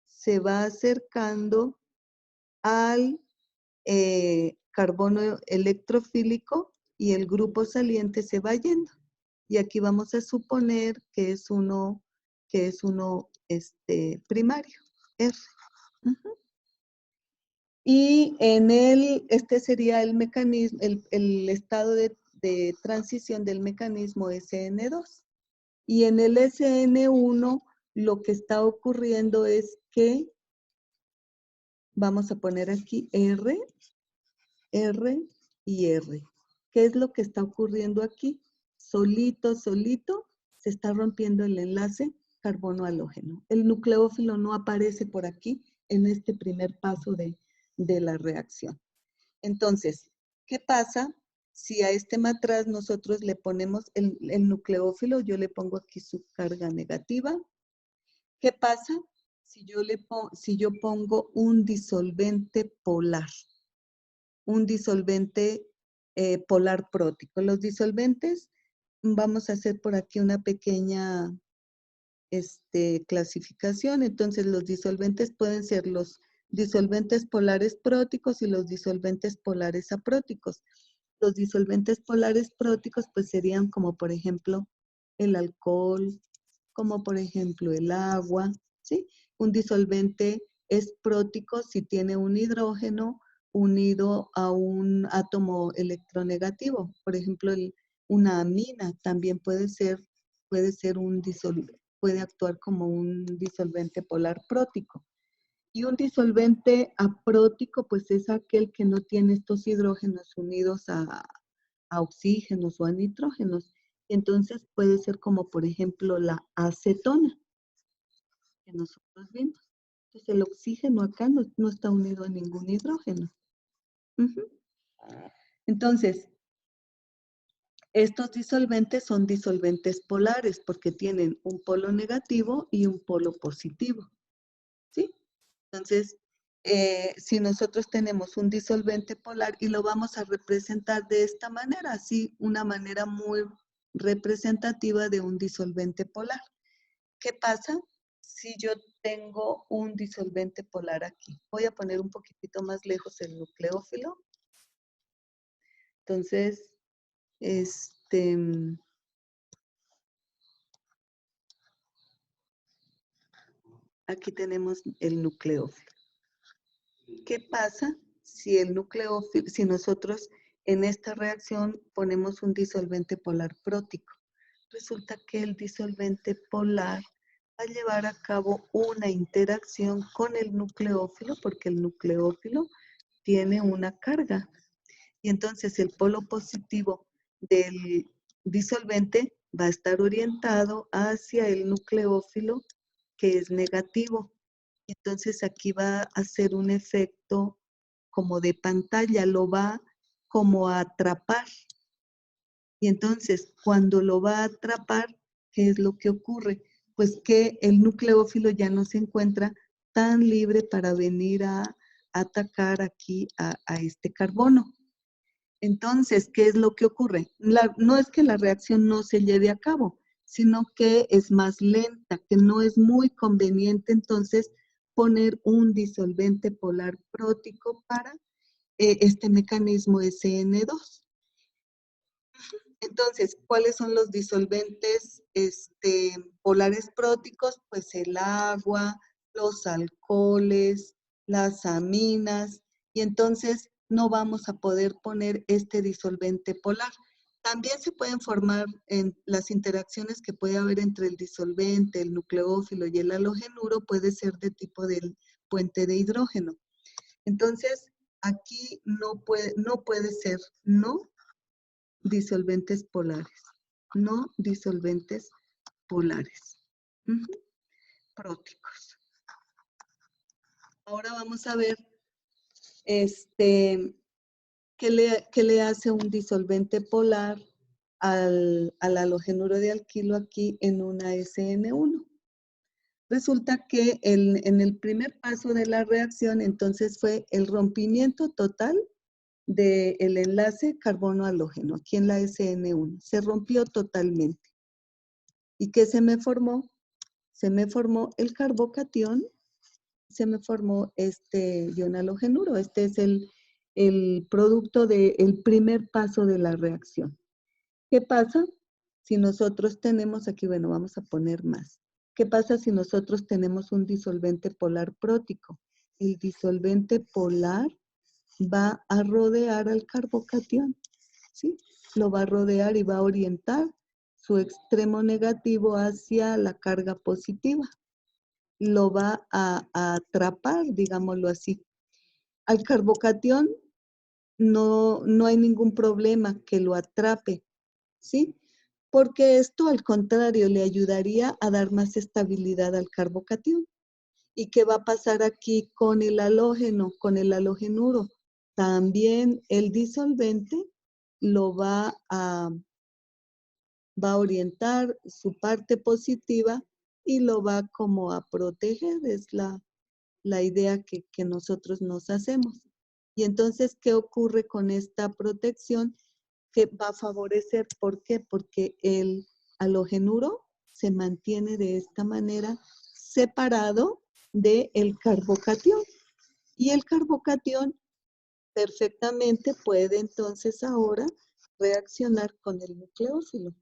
se va acercando al carbono electrofílico y el grupo saliente se va yendo. Y aquí vamos a suponer que es uno primario, R. Y en este sería el mecanismo, el estado de transición del mecanismo SN2. Y en el SN1 lo que está ocurriendo es que vamos a poner aquí R, R y R. ¿Qué es lo que está ocurriendo aquí? Solito se está rompiendo el enlace carbono-halógeno. El nucleófilo no aparece por aquí en este primer paso de la reacción. Entonces, ¿Qué pasa si a este matraz nosotros le ponemos el nucleófilo? Yo le pongo aquí su carga negativa. ¿Qué pasa si yo pongo un disolvente polar? Un disolvente polar prótico. Los disolventes, vamos a hacer por aquí una pequeña clasificación. Entonces, los disolventes pueden ser los disolventes polares próticos y los disolventes polares apróticos. Los disolventes polares próticos, pues serían como, por ejemplo, el alcohol, como por ejemplo el agua, ¿sí? Un disolvente es prótico si tiene un hidrógeno unido a un átomo electronegativo. Por ejemplo, una amina también puede ser un disolvente, puede actuar como un disolvente polar prótico. Y un disolvente aprótico, pues es aquel que no tiene estos hidrógenos unidos a oxígenos o a nitrógenos. Entonces puede ser como, por ejemplo, la acetona que nosotros vimos. Entonces el oxígeno acá no está unido a ningún hidrógeno. Entonces, estos disolventes son disolventes polares porque tienen un polo negativo y un polo positivo. ¿Sí? Entonces, si nosotros tenemos un disolvente polar y lo vamos a representar de esta manera, así una manera muy representativa de un disolvente polar. ¿Qué pasa si yo tengo un disolvente polar aquí? Voy a poner un poquitito más lejos el nucleófilo. Entonces, aquí tenemos el nucleófilo. ¿Qué pasa si el nucleófilo, si nosotros en esta reacción ponemos un disolvente polar prótico? Resulta que el disolvente polar va a llevar a cabo una interacción con el nucleófilo porque el nucleófilo tiene una carga. Y entonces el polo positivo del disolvente va a estar orientado hacia el nucleófilo que es negativo. Entonces aquí va a hacer un efecto como de pantalla, lo va como a atrapar. Y entonces cuando lo va a atrapar, ¿qué es lo que ocurre? Pues que el nucleófilo ya no se encuentra tan libre para venir a atacar aquí a este carbono. Entonces, ¿qué es lo que ocurre? No es que la reacción no se lleve a cabo, sino que es más lenta, que no es muy conveniente entonces poner un disolvente polar prótico para este mecanismo SN2. Entonces, ¿cuáles son los disolventes polares próticos? Pues el agua, los alcoholes, las aminas, y entonces no vamos a poder poner este disolvente polar. También se pueden formar en las interacciones que puede haber entre el disolvente, el nucleófilo y el halogenuro, puede ser de tipo del puente de hidrógeno. Entonces, aquí no puede ser, no disolventes polares, no disolventes polares, próticos. Ahora vamos a ver ¿qué le hace un disolvente polar al halogenuro de alquilo aquí en una SN1? Resulta que en el primer paso de la reacción, entonces fue el rompimiento total del enlace carbono-halógeno, aquí en la SN1. Se rompió totalmente. ¿Y qué se me formó? Se me formó el carbocatión, se me formó este ion halogenuro. Este es el producto del primer paso de la reacción. ¿Qué pasa si nosotros tenemos aquí, bueno, vamos a poner más. ¿Qué pasa si nosotros tenemos un disolvente polar prótico? El disolvente polar va a rodear al carbocatión, ¿sí? Lo va a rodear y va a orientar su extremo negativo hacia la carga positiva. Lo va a atrapar, digámoslo así. Al carbocatión no hay ningún problema que lo atrape, ¿sí? Porque esto al contrario le ayudaría a dar más estabilidad al carbocatión. ¿Y qué va a pasar aquí con el halógeno, con el halogenuro? también el disolvente lo va a orientar su parte positiva y lo va como a proteger, es la idea que nosotros nos hacemos. Y entonces, ¿qué ocurre con esta protección? Que va a favorecer, ¿por qué? Porque el halogenuro se mantiene de esta manera separado del carbocatión. Y el carbocatión perfectamente puede entonces ahora reaccionar con el nucleófilo.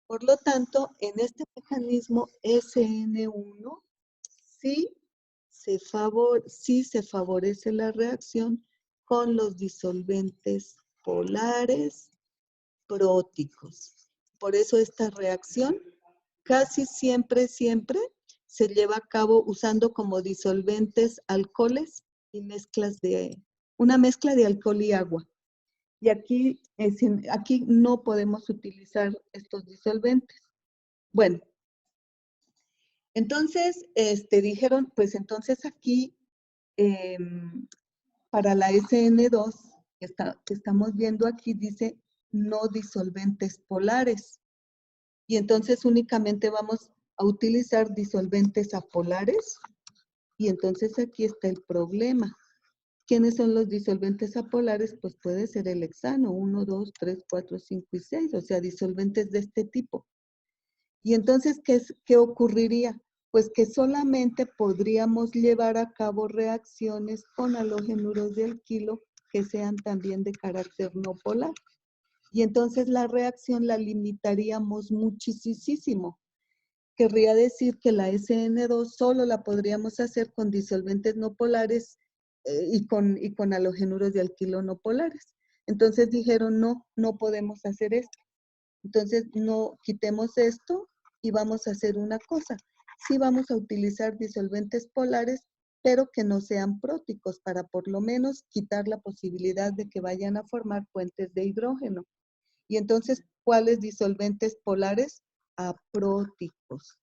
Por lo tanto, en este mecanismo SN1 sí se favorece la reacción con los disolventes polares próticos. Por eso esta reacción casi siempre se lleva a cabo usando como disolventes alcoholes y una mezcla de alcohol y agua. Y aquí no podemos utilizar estos disolventes. Bueno, entonces dijeron, pues entonces aquí para la SN2 que estamos viendo aquí dice no disolventes polares. Y entonces únicamente vamos a utilizar disolventes apolares. Y entonces aquí está el problema. ¿Quiénes son los disolventes apolares? Pues puede ser el hexano, 1, 2, 3, 4, 5 y 6, o sea, disolventes de este tipo. Y entonces, ¿qué ocurriría? Pues que solamente podríamos llevar a cabo reacciones con halógenuros de alquilo que sean también de carácter no polar. Y entonces la reacción la limitaríamos muchísimo. Querría decir que la SN2 solo la podríamos hacer con disolventes no polares y con halógenuros de alquilo no polares. Entonces dijeron, no podemos hacer esto. Entonces, no quitemos esto y vamos a hacer una cosa. Sí vamos a utilizar disolventes polares, pero que no sean próticos para por lo menos quitar la posibilidad de que vayan a formar puentes de hidrógeno. Y entonces, ¿cuáles disolventes polares? Apróticos.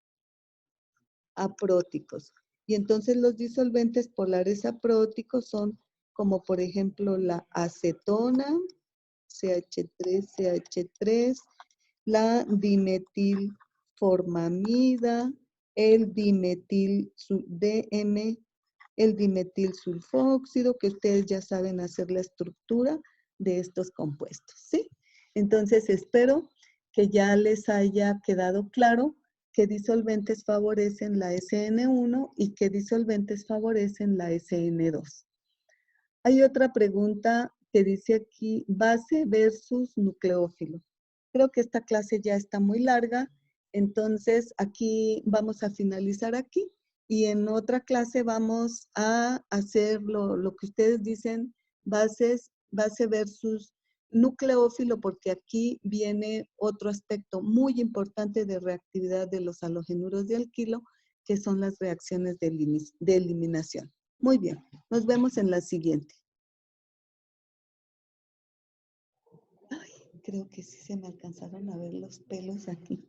Apróticos. Y entonces los disolventes polares apróticos son como por ejemplo la acetona, CH3, CH3, la dimetilformamida, el DM, el dimetilsulfóxido, que ustedes ya saben hacer la estructura de estos compuestos, ¿sí? Entonces, espero que ya les haya quedado claro qué disolventes favorecen la SN1 y qué disolventes favorecen la SN2. Hay otra pregunta que dice aquí, base versus nucleófilo. Creo que esta clase ya está muy larga, entonces aquí vamos a finalizar aquí y en otra clase vamos a hacer lo que ustedes dicen, base versus nucleófilo, porque aquí viene otro aspecto muy importante de reactividad de los halogenuros de alquilo, que son las reacciones de eliminación. Muy bien, nos vemos en la siguiente. Ay, creo que sí se me alcanzaron a ver los pelos aquí.